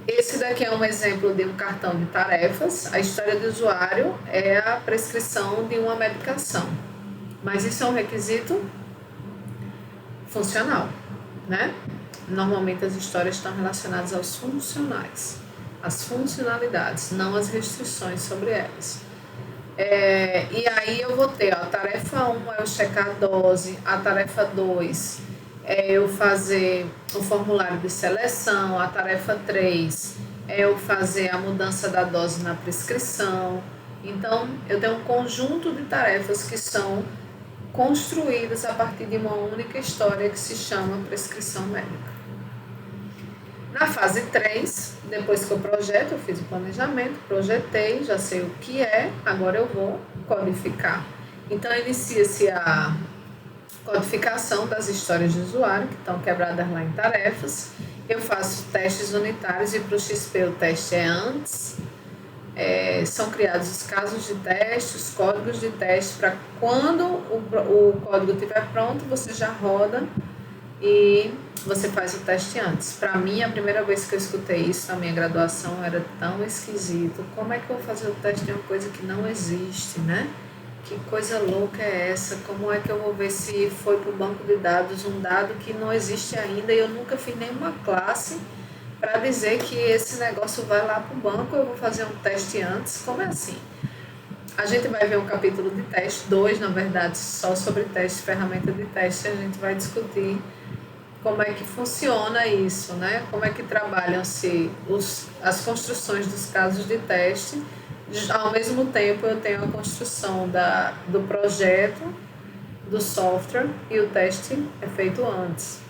Esse daqui é um exemplo de um cartão de tarefas. A história do usuário é a prescrição de uma medicação, mas isso é um requisito funcional, né? Normalmente as histórias estão relacionadas aos funcionais, às funcionalidades, não às restrições sobre elas. E aí eu vou ter, ó, a tarefa 1 é eu checar a dose, a tarefa 2 é eu fazer o formulário de seleção, a tarefa 3 é eu fazer a mudança da dose na prescrição. Então, eu tenho um conjunto de tarefas que são construídas a partir de uma única história que se chama prescrição médica. Na fase 3, depois que eu projeto, eu fiz o planejamento, projetei, já sei o que é, agora eu vou codificar. Então, inicia-se a codificação das histórias de usuário, que estão quebradas lá em tarefas. Eu faço testes unitários e para o XP o teste é antes. São criados os casos de teste, os códigos de teste, para quando o código estiver pronto, você já roda e você faz o teste antes. Para mim, a primeira vez que eu escutei isso na minha graduação era tão esquisito. Como é que eu vou fazer o teste de uma coisa que não existe, né? Que coisa louca é essa? Como é que eu vou ver se foi para o banco de dados um dado que não existe ainda e eu nunca fiz nenhuma classe para dizer que esse negócio vai lá para o banco, eu vou fazer um teste antes? Como é assim? A gente vai ver um capítulo de teste, 2 na verdade, só sobre teste, ferramenta de teste, a gente vai discutir como é que funciona isso, né? Como é que trabalham-se as construções dos casos de teste. Ao mesmo tempo, eu tenho a construção do projeto, do software, e o teste é feito antes.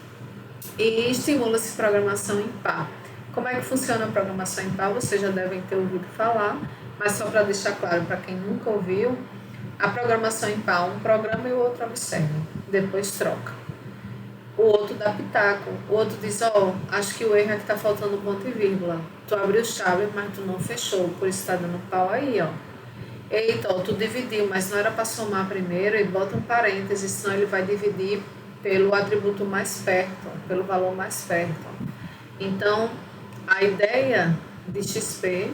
E estimula-se programação em par. Como é que funciona a programação em par? Vocês já devem ter ouvido falar, mas só para deixar claro para quem nunca ouviu, a programação em par, um programa e o outro observa, depois troca. O outro dá pitaco, o outro diz, acho que o erro é que está faltando ponto e vírgula. Tu abriu chave, mas tu não fechou, por isso está dando pau aí, ó. Eita, tu dividiu, mas não era para somar primeiro, e bota um parênteses, senão ele vai dividir pelo atributo mais perto, pelo valor mais perto. Então, a ideia de XP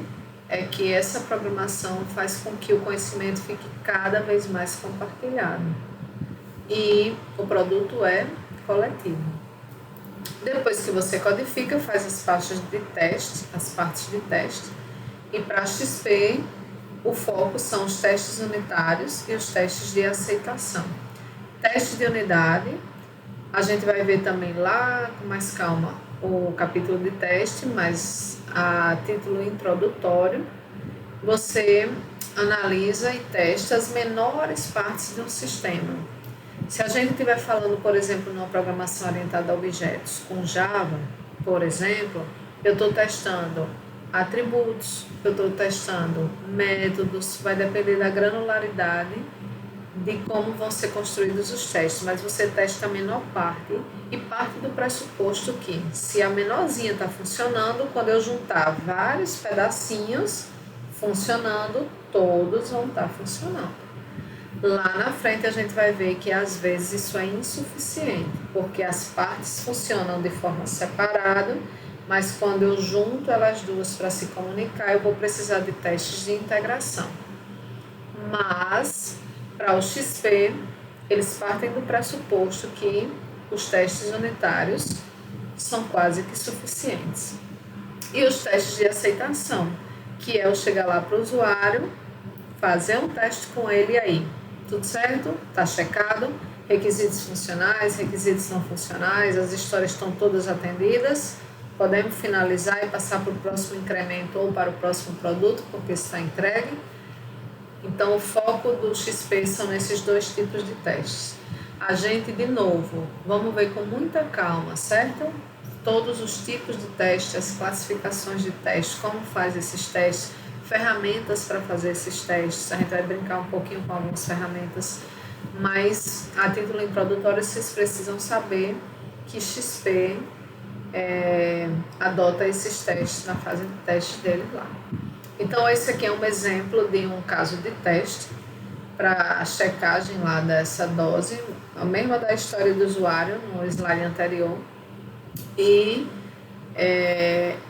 é que essa programação faz com que o conhecimento fique cada vez mais compartilhado. E o produto é coletivo. Depois que você codifica, faz as partes de teste, e para XP o foco são os testes unitários e os testes de aceitação. Teste de unidade, a gente vai ver também lá com mais calma o capítulo de teste, mas a título introdutório, você analisa e testa as menores partes de um sistema. Se a gente estiver falando, por exemplo, numa programação orientada a objetos com Java, por exemplo, eu estou testando atributos, eu estou testando métodos, vai depender da granularidade de como vão ser construídos os testes, mas você testa a menor parte e parte do pressuposto que, se a menorzinha está funcionando, quando eu juntar vários pedacinhos funcionando, todos vão estar funcionando. Lá na frente a gente vai ver que às vezes isso é insuficiente, porque as partes funcionam de forma separada, mas quando eu junto elas duas para se comunicar, eu vou precisar de testes de integração. Mas, para o XP, eles partem do pressuposto que os testes unitários são quase que suficientes. E os testes de aceitação, que é eu chegar lá para o usuário, fazer um teste com ele e aí, tudo certo? Está checado? Requisitos funcionais, requisitos não funcionais, as histórias estão todas atendidas, podemos finalizar e passar para o próximo incremento ou para o próximo produto, porque está entregue. Então, o foco do XP são nesses dois tipos de testes. A gente, de novo, vamos ver com muita calma, certo? Todos os tipos de testes, as classificações de testes, como faz esses testes, ferramentas para fazer esses testes. A gente vai brincar um pouquinho com algumas ferramentas, mas a título introdutório vocês precisam saber que XP adota esses testes na fase de teste dele lá. Então, esse aqui é um exemplo de um caso de teste para a checagem lá dessa dose, a mesma da história do usuário no slide anterior, e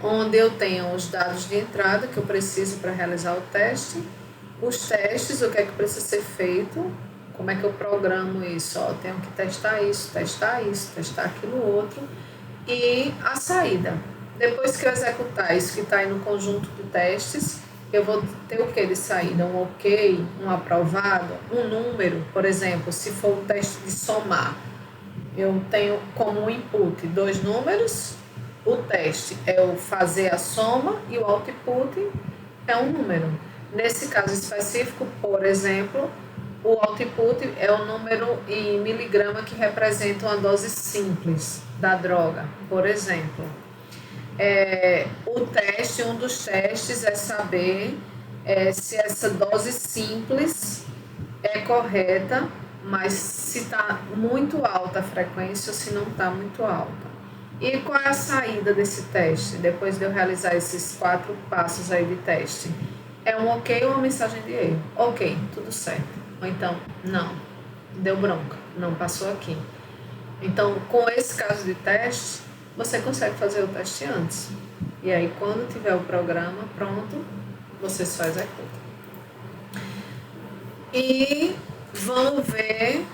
onde eu tenho os dados de entrada que eu preciso para realizar o teste, os testes, o que é que precisa ser feito, como é que eu programo isso, ó, tenho que testar isso, testar aquilo outro, e a saída. Depois que eu executar isso que está aí no conjunto de testes, eu vou ter o que de saída? Um ok, um aprovado, um número, por exemplo, se for o teste de somar, eu tenho como input 2 números, o teste é o fazer a soma e o output é um número. Nesse caso específico, por exemplo, o output é o número em miligrama que representa uma dose simples da droga, por exemplo. O teste, um dos testes é saber se essa dose simples é correta, mas se está muito alta a frequência ou se não está muito alta. E qual é a saída desse teste, depois de eu realizar esses 4 passos aí de teste? É um ok ou uma mensagem de erro? Ok, tudo certo. Ou então, não, deu bronca, não passou aqui. Então, com esse caso de teste, você consegue fazer o teste antes. E aí, quando tiver o programa pronto, você só executa. E vamos ver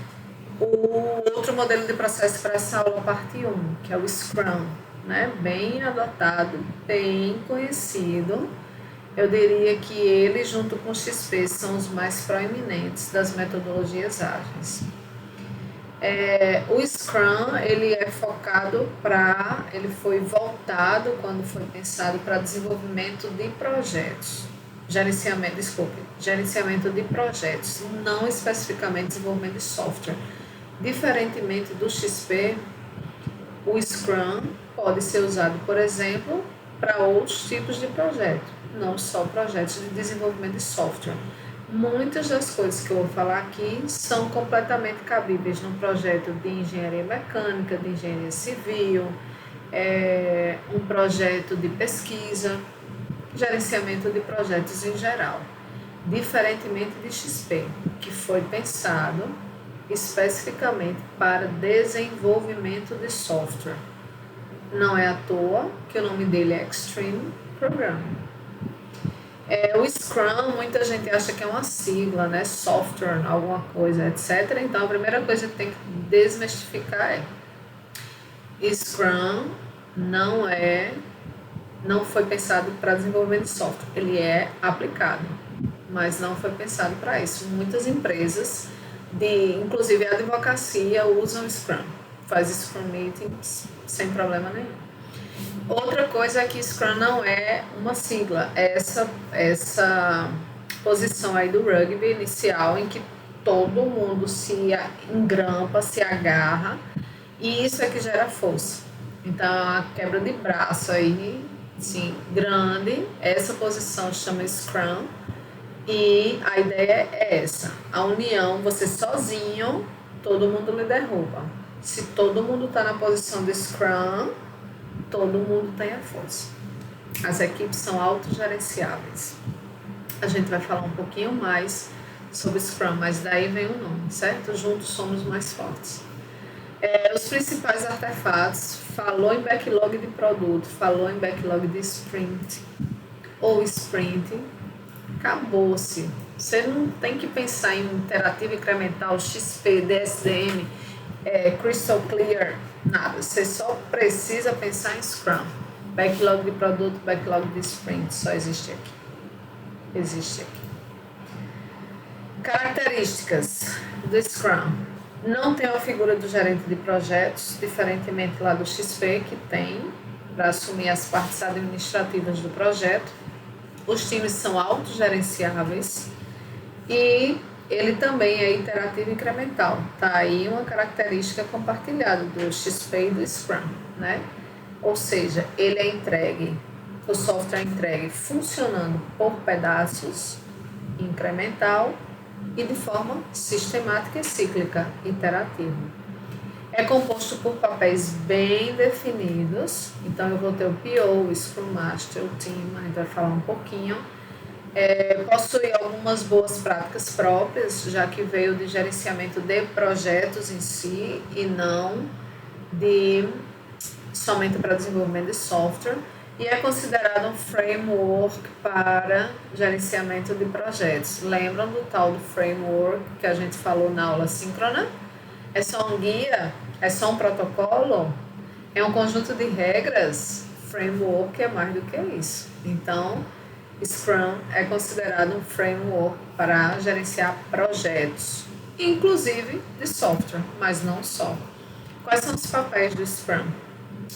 o outro modelo de processo para essa aula, parte 1, que é o Scrum, né? Bem adotado, bem conhecido. Eu diria que ele, junto com o XP, são os mais proeminentes das metodologias ágeis. O Scrum, ele é focado ele foi voltado quando foi pensado para desenvolvimento de projetos. Gerenciamento de projetos, não especificamente desenvolvimento de software. Diferentemente do XP, o Scrum pode ser usado, por exemplo, para outros tipos de projeto, não só projetos de desenvolvimento de software. Muitas das coisas que eu vou falar aqui são completamente cabíveis num projeto de engenharia mecânica, de engenharia civil, um projeto de pesquisa, gerenciamento de projetos em geral. Diferentemente de XP, que foi pensado especificamente para desenvolvimento de software. Não é à toa que o nome dele é Extreme Programming. O Scrum, muita gente acha que é uma sigla, né? Software, alguma coisa, etc. Então, a primeira coisa que tem que desmistificar Scrum não foi pensado para desenvolvimento de software. Ele é aplicado, mas não foi pensado para isso. Muitas empresas, inclusive a advocacia, usam Scrum. Faz Scrum Meetings sem problema nenhum. Outra coisa é que Scrum não é uma sigla. Essa posição aí do rugby inicial, em que todo mundo se engrampa, se agarra, e isso é que gera força. Então, a quebra de braço aí, sim, grande, essa posição chama Scrum, e a ideia é essa: a união, você sozinho, todo mundo lhe derruba. Se todo mundo está na posição de Scrum, todo mundo tem a força. As equipes são autogerenciáveis. A gente vai falar um pouquinho mais sobre Scrum, mas daí vem o nome, certo? Juntos somos mais fortes. Os principais artefatos, falou em backlog de produto, falou em backlog de sprint ou sprint, acabou-se. Você não tem que pensar em interativa incremental, XP, DSDM, Crystal Clear, nada. Você só precisa pensar em Scrum. Backlog de produto, backlog de sprint, só existe aqui. Existe aqui. Características do Scrum. Não tem a figura do gerente de projetos, diferentemente lá do XP, que tem, para assumir as partes administrativas do projeto. Os times são autogerenciáveis e ele também é interativo e incremental. Tá aí uma característica compartilhada do XP e do Scrum, né? Ou seja, ele é entregue, o software é entregue funcionando por pedaços, incremental e de forma sistemática e cíclica, iterativa. É composto por papéis bem definidos, então eu vou ter o PO, o Scrum Master, o Team, a gente vai falar um pouquinho. Possui algumas boas práticas próprias, já que veio de gerenciamento de projetos em si e não de somente para desenvolvimento de software, e é considerado um framework para gerenciamento de projetos. Lembram do tal do framework que a gente falou na aula síncrona? É só um guia? É só um protocolo? É um conjunto de regras? Framework é mais do que isso. Então, Scrum é considerado um framework para gerenciar projetos, inclusive de software, mas não só. Quais são os papéis do Scrum?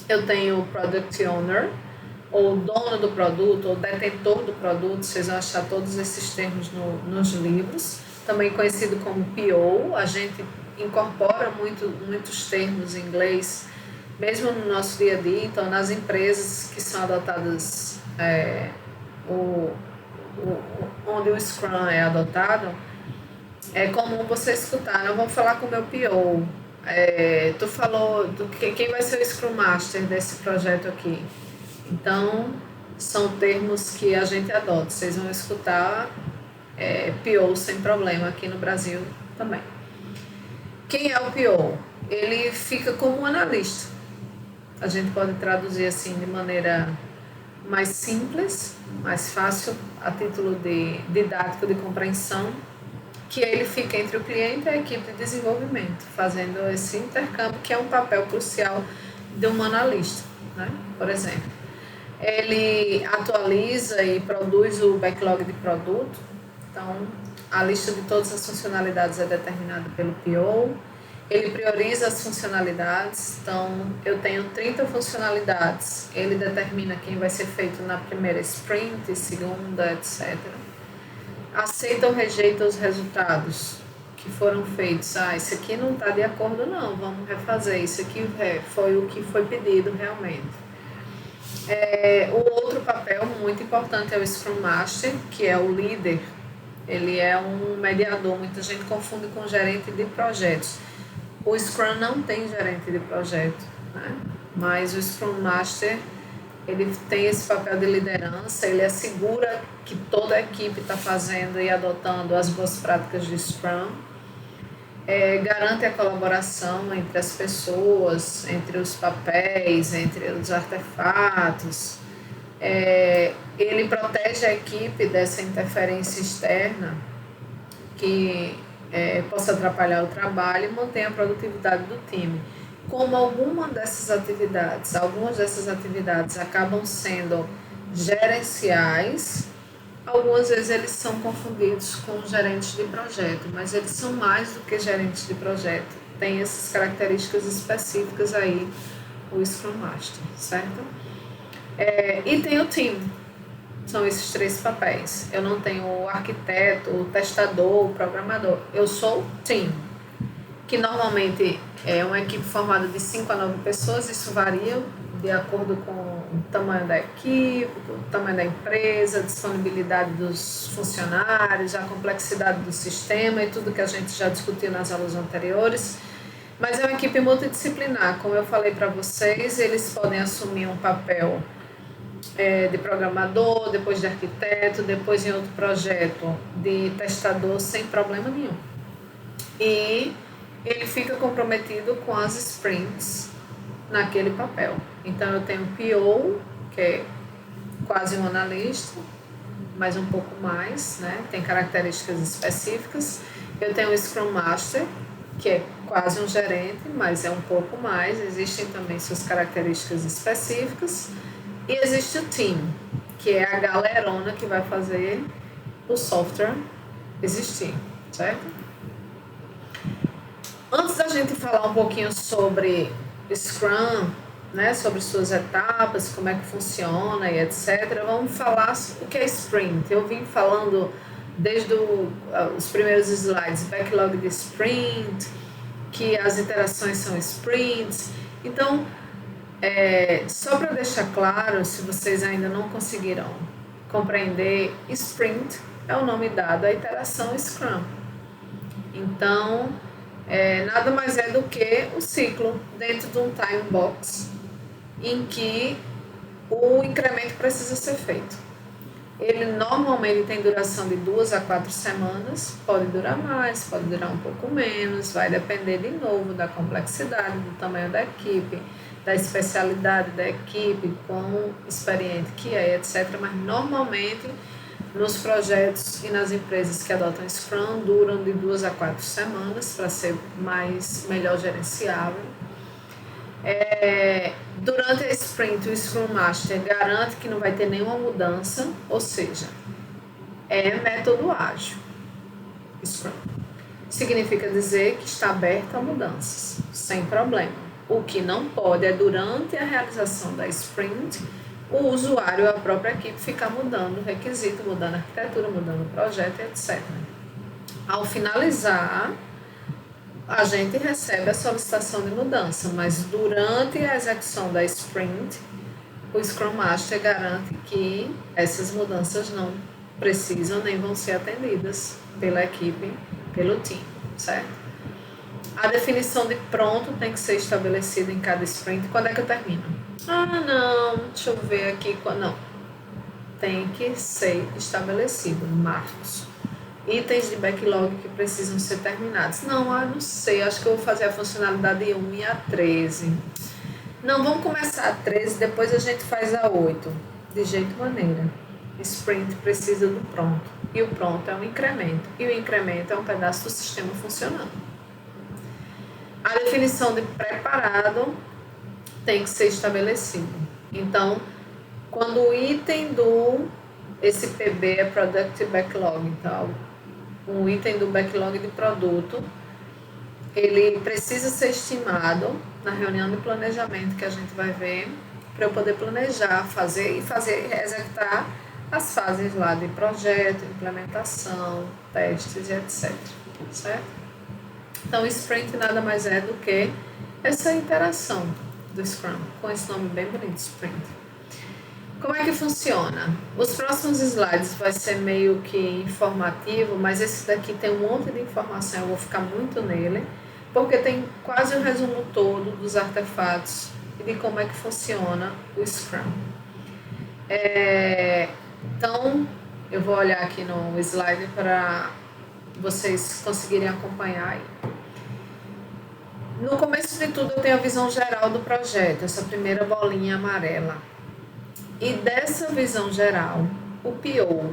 Eu tenho o Product Owner, ou dono do produto, ou detentor do produto, vocês vão achar todos esses termos nos livros, também conhecido como PO. A gente incorpora muitos termos em inglês, mesmo no nosso dia a dia. Então, nas empresas que são adotadas, onde o Scrum é adotado, é comum você escutar, não vamos falar com o meu PO. Tu falou quem vai ser o Scrum Master desse projeto aqui. Então, são termos que a gente adota. Vocês vão escutar PO sem problema aqui no Brasil também. Quem é o PO? Ele fica como um analista. A gente pode traduzir assim de maneira mais simples, mais fácil, a título de didático de compreensão, que ele fica entre o cliente e a equipe de desenvolvimento, fazendo esse intercâmbio, que é um papel crucial de um analista, né? Por exemplo. Ele atualiza e produz o backlog de produto. Então, a lista de todas as funcionalidades é determinada pelo PO. Ele prioriza as funcionalidades. Então, eu tenho 30 funcionalidades. Ele determina quem vai ser feito na primeira sprint, segunda, etc. Aceita ou rejeita os resultados que foram feitos. Isso aqui não está de acordo, não. Vamos refazer. Isso aqui foi o que foi pedido realmente. O outro papel muito importante é o Scrum Master, que é o líder. Ele é um mediador. Muita gente confunde com gerente de projetos. O Scrum não tem gerente de projeto, né? Mas o Scrum Master, ele tem esse papel de liderança. Ele assegura que toda a equipe está fazendo e adotando as boas práticas de Scrum. Garante a colaboração entre as pessoas, entre os papéis, entre os artefatos. Ele protege a equipe dessa interferência externa que possa atrapalhar o trabalho e mantém a produtividade do time. Como algumas dessas atividades acabam sendo gerenciais, algumas vezes eles são confundidos com gerentes de projeto, mas eles são mais do que gerentes de projeto. Tem essas características específicas aí, o Scrum Master, certo? E tem o team. São esses 3 papéis. Eu não tenho o arquiteto, o testador, o programador. Eu sou o team, que normalmente é uma equipe formada de 5 a 9 pessoas. Isso varia de acordo com o tamanho da equipe, o tamanho da empresa, a disponibilidade dos funcionários, a complexidade do sistema e tudo que a gente já discutiu nas aulas anteriores. Mas é uma equipe multidisciplinar. Como eu falei para vocês, eles podem assumir um papel de programador, depois de arquiteto, depois em outro projeto de testador, sem problema nenhum. E ele fica comprometido com as sprints naquele papel. Então, eu tenho o PO, que é quase um analista, mas um pouco mais, né? Tem características específicas. Eu tenho o Scrum Master, que é quase um gerente, mas é um pouco mais. Existem também suas características específicas. E existe o team, que é a galerona que vai fazer o software existir, certo? Antes da gente falar um pouquinho sobre Scrum, né, sobre suas etapas, como é que funciona e etc., vamos falar o que é sprint. Eu vim falando desde os primeiros slides, backlog de sprint, que as iterações são sprints. Então, só para deixar claro, se vocês ainda não conseguiram compreender, sprint é o nome dado à iteração Scrum. Então, nada mais é do que o ciclo dentro de um time box em que o incremento precisa ser feito. Ele normalmente tem duração de 2 a 4 semanas, pode durar mais, pode durar um pouco menos, vai depender de novo da complexidade, do tamanho da equipe, da especialidade da equipe, quão experiente que é, etc. Mas normalmente nos projetos e nas empresas que adotam Scrum duram de 2 a 4 semanas para ser melhor gerenciável. Durante a sprint, o Scrum Master garante que não vai ter nenhuma mudança, ou seja, é método ágil. Scrum significa dizer que está aberto a mudanças, sem problema. O que não pode é, durante a realização da sprint, o usuário, a própria equipe, ficar mudando o requisito, mudando a arquitetura, mudando o projeto, etc. Ao finalizar, a gente recebe a solicitação de mudança, mas durante a execução da sprint, o Scrum Master garante que essas mudanças não precisam nem vão ser atendidas pela equipe, pelo time, certo? A definição de pronto tem que ser estabelecida em cada sprint. Quando é que eu termino? Não, deixa eu ver aqui. Não, tem que ser estabelecido, marcos. Itens de backlog que precisam ser terminados. Não sei, acho que eu vou fazer a funcionalidade 1 e a 13. Não, vamos começar a 13, depois a gente faz a 8. De jeito maneira. Sprint precisa do pronto. E o pronto é um incremento. E o incremento é um pedaço do sistema funcionando. A definição de preparado tem que ser estabelecido. Então, quando o item esse PB é Product Backlog, então, um item do backlog de produto, ele precisa ser estimado na reunião de planejamento que a gente vai ver, para eu poder planejar, executar as fases lá de projeto, implementação, testes e etc. Certo? Então, o sprint nada mais é do que essa interação do Scrum, com esse nome bem bonito, sprint. Como é que funciona? Os próximos slides vai ser meio que informativo, mas esse daqui tem um monte de informação, eu vou ficar muito nele, porque tem quase o resumo todo dos artefatos e de como é que funciona o Scrum. Então, eu vou olhar aqui no slide para vocês conseguirem acompanhar aí. No começo de tudo, eu tenho a visão geral do projeto, essa primeira bolinha amarela. E dessa visão geral, o PO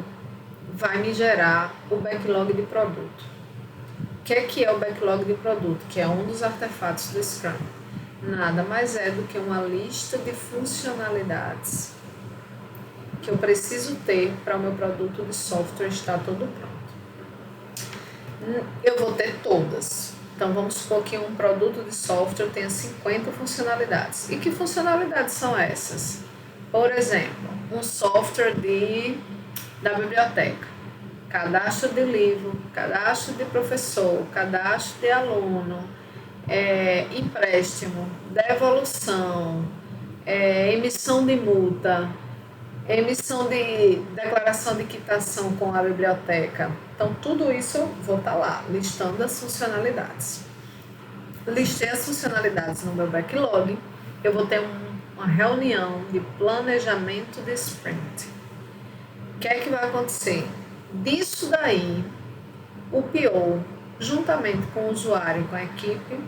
vai me gerar o backlog de produto. O que é o backlog de produto? Que é um dos artefatos do Scrum. Nada mais é do que uma lista de funcionalidades que eu preciso ter para o meu produto de software estar todo pronto. Eu vou ter todas. Então, vamos supor que um produto de software tenha 50 funcionalidades. E que funcionalidades são essas? Por exemplo, um software da biblioteca, cadastro de livro, cadastro de professor, cadastro de aluno, empréstimo, devolução, emissão de multa, emissão de declaração de quitação com a biblioteca. Então, tudo isso eu vou estar lá, listando as funcionalidades. Listei as funcionalidades no meu backlog, eu vou ter uma reunião de planejamento de sprint. O que é que vai acontecer? Disso daí, o PO, juntamente com o usuário e com a equipe,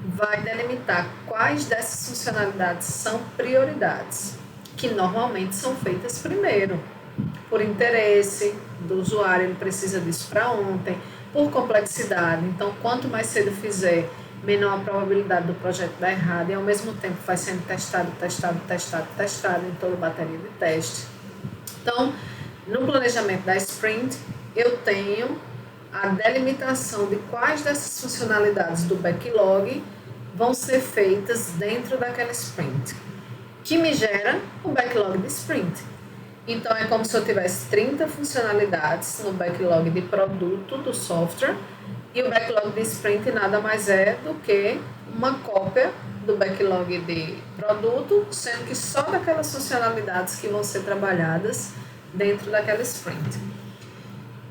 vai delimitar quais dessas funcionalidades são prioridades, que normalmente são feitas primeiro, por interesse do usuário, ele precisa disso para ontem, por complexidade. Então, quanto mais cedo fizer, menor a probabilidade do projeto dar errado, e ao mesmo tempo vai sendo testado em toda a bateria de teste. Então, no planejamento da sprint, eu tenho a delimitação de quais dessas funcionalidades do backlog vão ser feitas dentro daquela sprint, que me gera o backlog de sprint. Então, é como se eu tivesse 30 funcionalidades no backlog de produto do software, e o backlog de sprint nada mais é do que uma cópia do backlog de produto, sendo que só daquelas funcionalidades que vão ser trabalhadas dentro daquela sprint.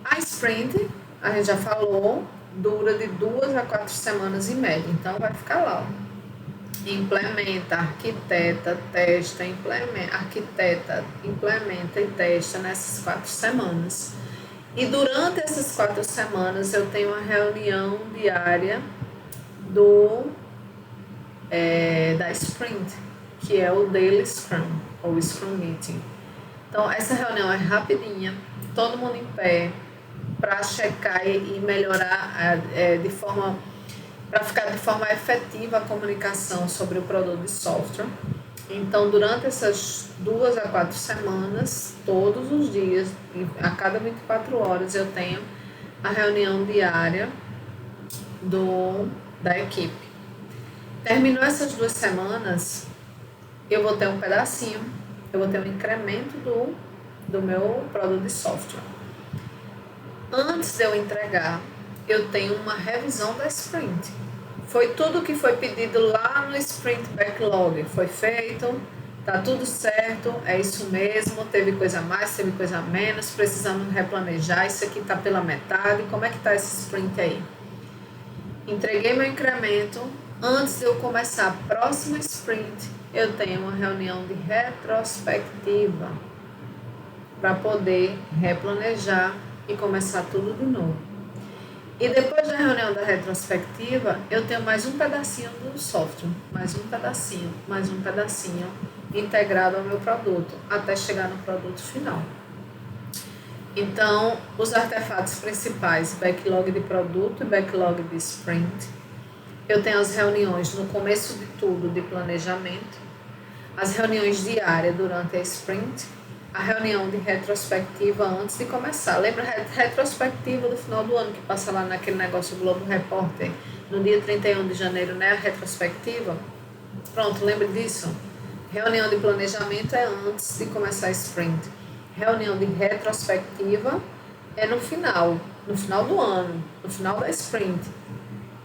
A sprint, a gente já falou, dura de 2 a 4 semanas em média, então vai ficar lá, implementa, arquiteta, testa, implementa, arquiteta, implementa e testa nessas 4 semanas. E durante essas 4 semanas eu tenho uma reunião diária da Sprint, que é o Daily Scrum, ou Scrum Meeting. Então, essa reunião é rapidinha, todo mundo em pé, para checar e melhorar para ficar de forma efetiva a comunicação sobre o produto de software. Então, durante essas 2 a 4 semanas, todos os dias, a cada 24 horas, eu tenho a reunião diária da equipe. Terminou essas 2 semanas, eu vou ter um pedacinho, eu vou ter um incremento do meu produto de software. Antes de eu entregar, eu tenho uma revisão da sprint. Foi tudo que foi pedido lá no sprint backlog, foi feito, tá tudo certo, é isso mesmo, teve coisa a mais, teve coisa a menos, precisamos replanejar, isso aqui tá pela metade, como é que tá esse sprint aí? Entreguei meu incremento, antes de eu começar a próxima sprint, eu tenho uma reunião de retrospectiva para poder replanejar e começar tudo de novo. E depois da reunião da retrospectiva, eu tenho mais um pedacinho do software, mais um pedacinho integrado ao meu produto, até chegar no produto final. Então, os artefatos principais, backlog de produto e backlog de sprint. Eu tenho as reuniões no começo de tudo de planejamento, as reuniões diárias durante a sprint, a reunião de retrospectiva antes de começar. Lembra a retrospectiva do final do ano que passa lá naquele negócio Globo Repórter, no dia 31 de janeiro, né? A retrospectiva. Pronto, lembra disso? Reunião de planejamento é antes de começar a sprint. Reunião de retrospectiva é no final do ano, no final da sprint,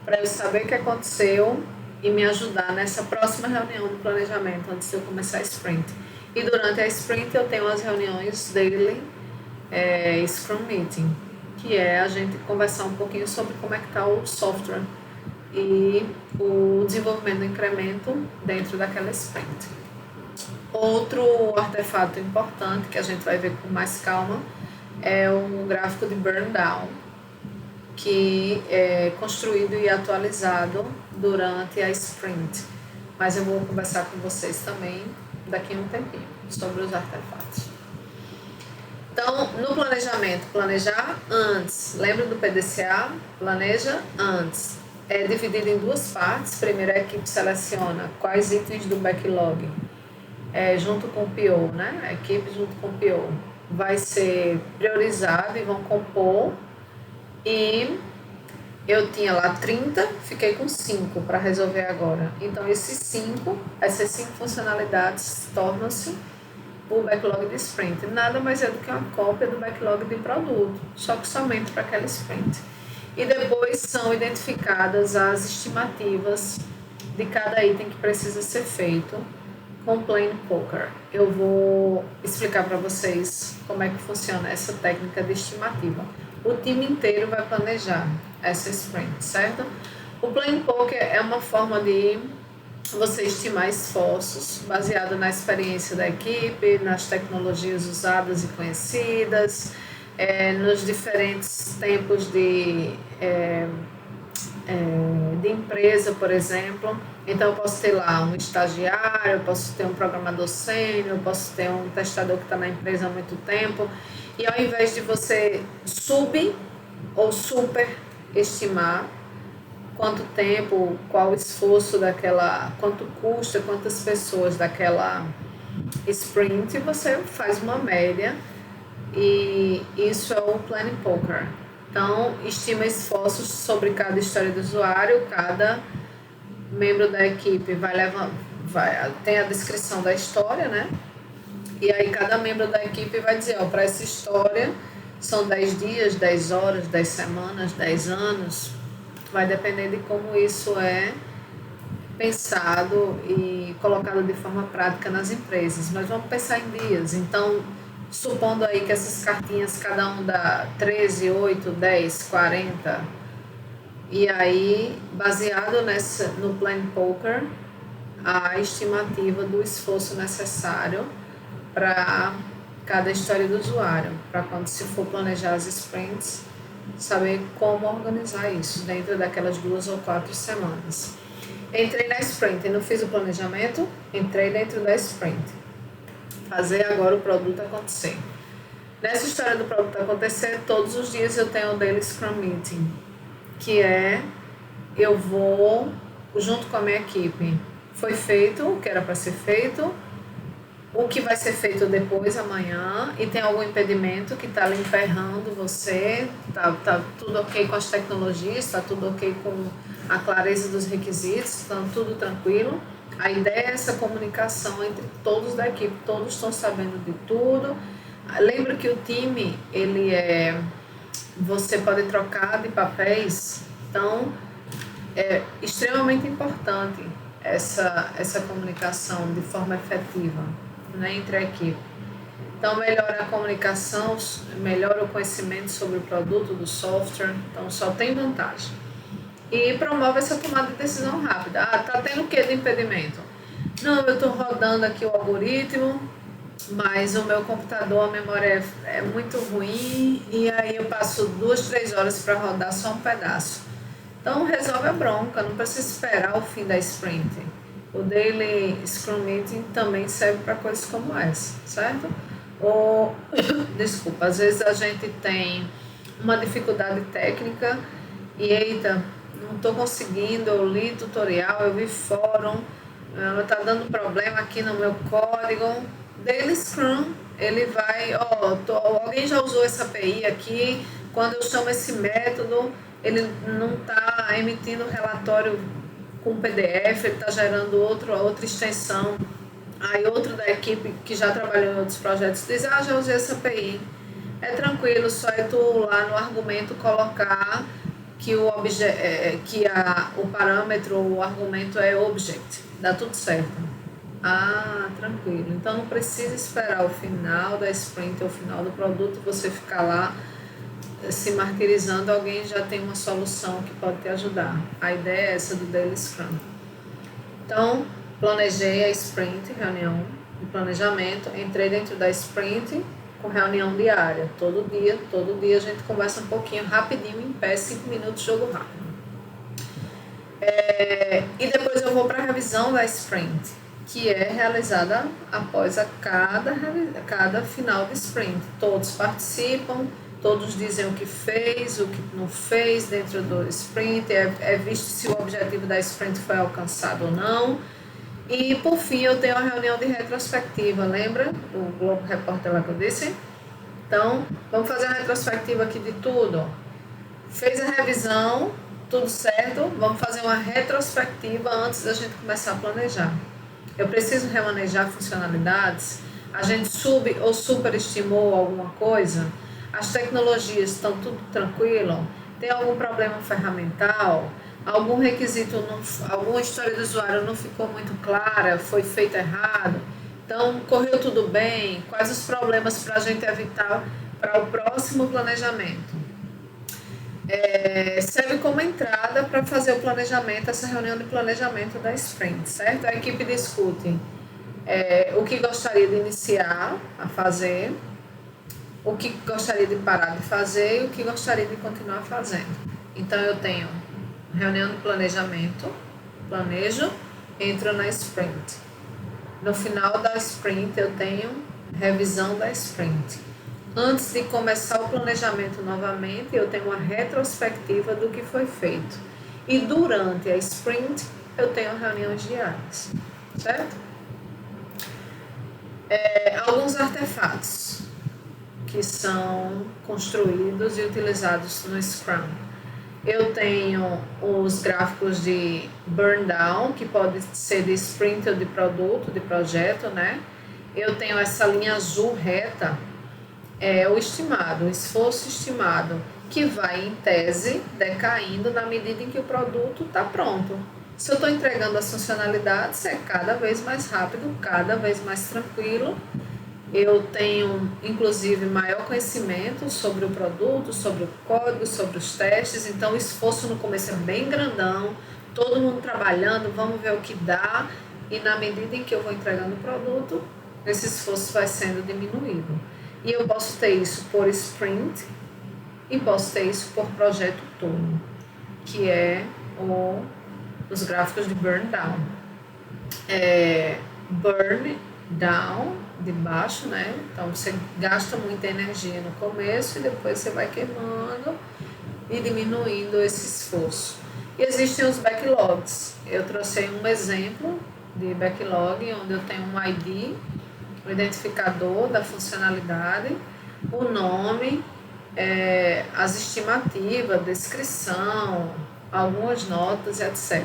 para eu saber o que aconteceu e me ajudar nessa próxima reunião de planejamento antes de eu começar a sprint. E durante a sprint eu tenho as reuniões daily Scrum Meeting, que é a gente conversar um pouquinho sobre como é que está o software e o desenvolvimento do incremento dentro daquela sprint. Outro artefato importante que a gente vai ver com mais calma é o gráfico de burn down, que é construído e atualizado durante a sprint. Mas eu vou conversar com vocês também daqui a um tempinho sobre os artefatos. Então, no planejamento, planejar antes. Lembra do PDCA? Planeja antes. É dividido em 2 partes. Primeiro, a equipe seleciona quais itens do backlog, junto com o PO, né? A equipe junto com o PO vai ser priorizado e vão compor. E eu tinha lá 30, fiquei com 5 para resolver agora. Então, essas 5 funcionalidades tornam-se o backlog de sprint. Nada mais é do que uma cópia do backlog de produto, só que somente para aquela sprint. E depois são identificadas as estimativas de cada item que precisa ser feito com Plain Poker. Eu vou explicar para vocês como é que funciona essa técnica de estimativa. O time inteiro vai planejar essa sprint, certo? O Plain Poker é uma forma de você estimar esforços baseado na experiência da equipe, nas tecnologias usadas e conhecidas, nos diferentes tempos de empresa, por exemplo. Então, eu posso ter lá um estagiário, eu posso ter um programador sênior, eu posso ter um testador que está na empresa há muito tempo. E ao invés de você ou super estimar quanto tempo, qual o esforço quanto custa, quantas pessoas daquela sprint, você faz uma média e isso é o Planning Poker. Então, estima esforços sobre cada história do usuário, cada membro da equipe tem a descrição da história, né? E aí cada membro da equipe vai dizer, para essa história são 10 dias, 10 horas, 10 semanas, 10 anos. Vai depender de como isso é pensado e colocado de forma prática nas empresas. Mas vamos pensar em dias. Então, supondo aí que essas cartinhas cada um dá 13, 8, 10, 40. E aí, baseado no Plain Poker, a estimativa do esforço necessário para cada história do usuário, para quando se for planejar as sprints, saber como organizar isso dentro daquelas 2 ou 4 semanas. Entrei na sprint e não fiz o planejamento, entrei dentro da sprint. Fazer agora o produto acontecer. Nessa história do produto acontecer, todos os dias eu tenho o Daily Scrum Meeting, que é, eu vou junto com a minha equipe. Foi feito o que era para ser feito, o que vai ser feito depois, amanhã, e tem algum impedimento que está ali emperrando você, tá tudo ok com as tecnologias, está tudo ok com a clareza dos requisitos, está tudo tranquilo. A ideia é essa comunicação entre todos da equipe, todos estão sabendo de tudo. Lembra que o time, você pode trocar de papéis, então é extremamente importante essa comunicação de forma efetiva, né, entre a equipe. Então, melhora a comunicação, melhora o conhecimento sobre o produto, do software, então só tem vantagem. E promove essa tomada de decisão rápida. Tá tendo o que de impedimento? Não, eu estou rodando aqui o algoritmo, mas o meu computador, a memória é muito ruim, e aí eu passo 2, 3 horas para rodar só um pedaço. Então, resolve a bronca, não precisa esperar o fim da sprint. O Daily Scrum Meeting também serve para coisas como essa, certo? Desculpa, às vezes a gente tem uma dificuldade técnica e, eita, não estou conseguindo, eu li tutorial, eu vi fórum, está dando problema aqui no meu código. Daily Scrum, ele vai, alguém já usou essa API aqui, quando eu chamo esse método, ele não está emitindo relatório com PDF, ele está gerando outra extensão. Aí outro da equipe que já trabalhou em outros projetos diz, já usei essa API. É tranquilo, só é tu lá no argumento colocar que o parâmetro, o argumento é object. Dá tudo certo. Tranquilo. Então não precisa esperar o final da sprint ou o final do produto, você ficar lá se martirizando, alguém já tem uma solução que pode te ajudar. A ideia é essa do Daily Scrum. Então, planejei a sprint, reunião de planejamento, entrei dentro da sprint com reunião diária, todo dia a gente conversa um pouquinho, rapidinho, em pé, 5 minutos, jogo rápido. E depois eu vou para a revisão da sprint, que é realizada após cada final de sprint. Todos participam, todos dizem o que fez, o que não fez dentro do sprint, é visto se o objetivo da sprint foi alcançado ou não. E, por fim, eu tenho a reunião de retrospectiva, lembra o Globo Repórter lá que eu disse? Então, vamos fazer uma retrospectiva aqui de tudo. Fez a revisão, tudo certo, vamos fazer uma retrospectiva antes da gente começar a planejar. Eu preciso remanejar funcionalidades? A gente sub ou superestimou alguma coisa? As tecnologias estão tudo tranquilo? Tem algum problema ferramental? Algum requisito, alguma história do usuário não ficou muito clara, foi feito errado? Então, correu tudo bem? Quais os problemas para a gente evitar para o próximo planejamento? Serve como entrada para fazer o planejamento, essa reunião de planejamento da sprint, certo? A equipe discute o que gostaria de iniciar a fazer, o que gostaria de parar de fazer e o que gostaria de continuar fazendo. Então, eu tenho reunião de planejamento, planejo, entro na sprint. No final da sprint, eu tenho revisão da sprint. Antes de começar o planejamento novamente, eu tenho uma retrospectiva do que foi feito. E durante a sprint, eu tenho reuniões diárias, certo? Alguns artefatos que são construídos e utilizados no Scrum. Eu tenho os gráficos de burn down, que pode ser de sprint ou de produto, de projeto, né? Eu tenho essa linha azul reta, o estimado, o esforço estimado, que vai, em tese, decaindo na medida em que o produto está pronto. Se eu estou entregando as funcionalidades, é cada vez mais rápido, cada vez mais tranquilo. Eu tenho, inclusive, maior conhecimento sobre o produto, sobre o código, sobre os testes. Então, o esforço no começo é bem grandão, todo mundo trabalhando, vamos ver o que dá. e na medida em que eu vou entregando o produto, esse esforço vai sendo diminuído. E eu posso ter isso por sprint e posso ter isso por projeto todo, que é os gráficos de burn down. Burn down de baixo, né? Então você gasta muita energia no começo e depois você vai queimando e diminuindo esse esforço. E existem os backlogs. Eu trouxe um exemplo de backlog onde eu tenho um ID, o identificador da funcionalidade, o nome, as estimativas, descrição, algumas notas, etc.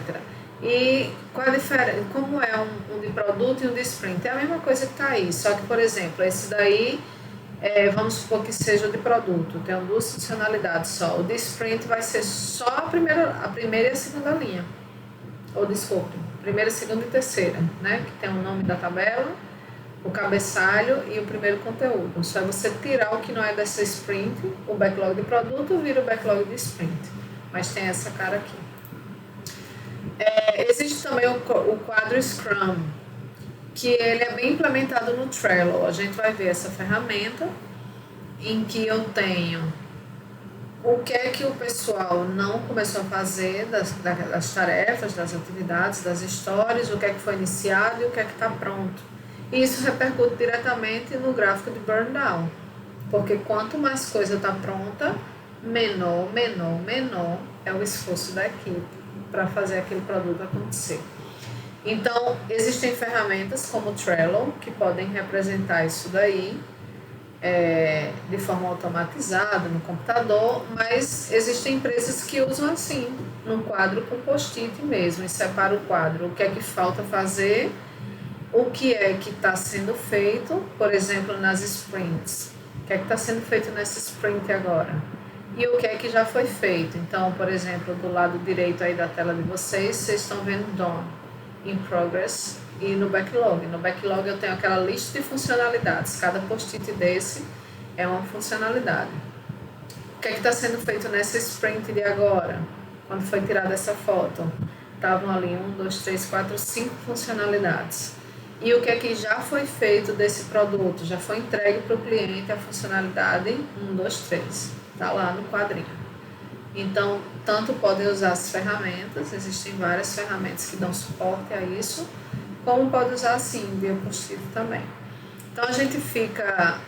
E qual a diferença? Como é um de produto e um de sprint? É a mesma coisa que está aí, só que, por exemplo, esse daí, vamos supor que seja o de produto, tem duas funcionalidades só. O de sprint vai ser só a primeira e a segunda linha. Ou desculpe, primeira, segunda e terceira, né? Que tem o nome da tabela, o cabeçalho e o primeiro conteúdo. Só é você tirar o que não é dessa sprint, o backlog de produto vira o backlog de sprint. Mas tem essa cara aqui. Existe também o quadro Scrum, que ele é bem implementado no Trello. A gente vai ver essa ferramenta em que eu tenho o que é que o pessoal não começou a fazer das tarefas, das atividades, das histórias, o que é que foi iniciado e o que é que está pronto. E isso repercute diretamente no gráfico de burn down, porque quanto mais coisa está pronta, menor é o esforço da equipe para fazer aquele produto acontecer. Então, existem ferramentas como o Trello que podem representar isso daí de forma automatizada no computador, mas existem empresas que usam assim, num quadro com post-it mesmo, e separa o quadro, o que é que falta fazer, o que é que está sendo feito, por exemplo, nas sprints, o que é que está sendo feito nessa sprint agora, e o que é que já foi feito. Então, por exemplo, do lado direito aí da tela de vocês estão vendo Done, In Progress, e no backlog. No backlog eu tenho aquela lista de funcionalidades, cada post-it desse é uma funcionalidade. O que é que está sendo feito nessa sprint de agora? Quando foi tirada essa foto, estavam ali 1, 2, 3, 4, 5 funcionalidades. E o que é que já foi feito desse produto? Já foi entregue para o cliente a funcionalidade 1, 2, 3. Está lá no quadrinho. Então, tanto podem usar as ferramentas, existem várias ferramentas que dão suporte a isso, como pode usar assim, via post-it também. Então, a gente fica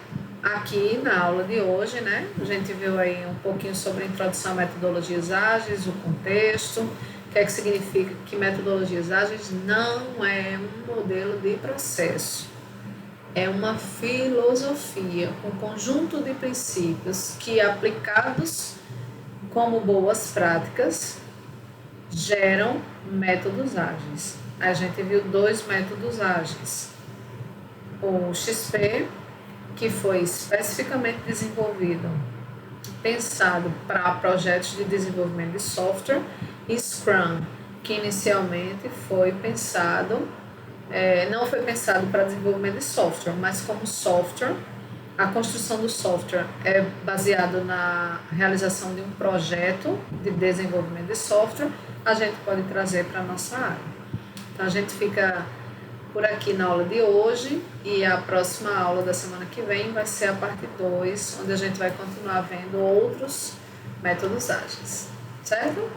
aqui na aula de hoje, né? A gente viu aí um pouquinho sobre a introdução a metodologias ágeis, o contexto, o que é que significa que metodologias ágeis não é um modelo de processo, é uma filosofia, um conjunto de princípios que, aplicados como boas práticas, geram métodos ágeis. A gente viu 2 métodos ágeis. O XP, que foi especificamente desenvolvido, pensado para projetos de desenvolvimento de software, e Scrum, que inicialmente foi pensado, não foi pensado para desenvolvimento de software, mas como software. A construção do software é baseada na realização de um projeto de desenvolvimento de software, a gente pode trazer para a nossa área. Então, a gente fica por aqui na aula de hoje e a próxima aula da semana que vem vai ser a parte 2, onde a gente vai continuar vendo outros métodos ágeis, certo?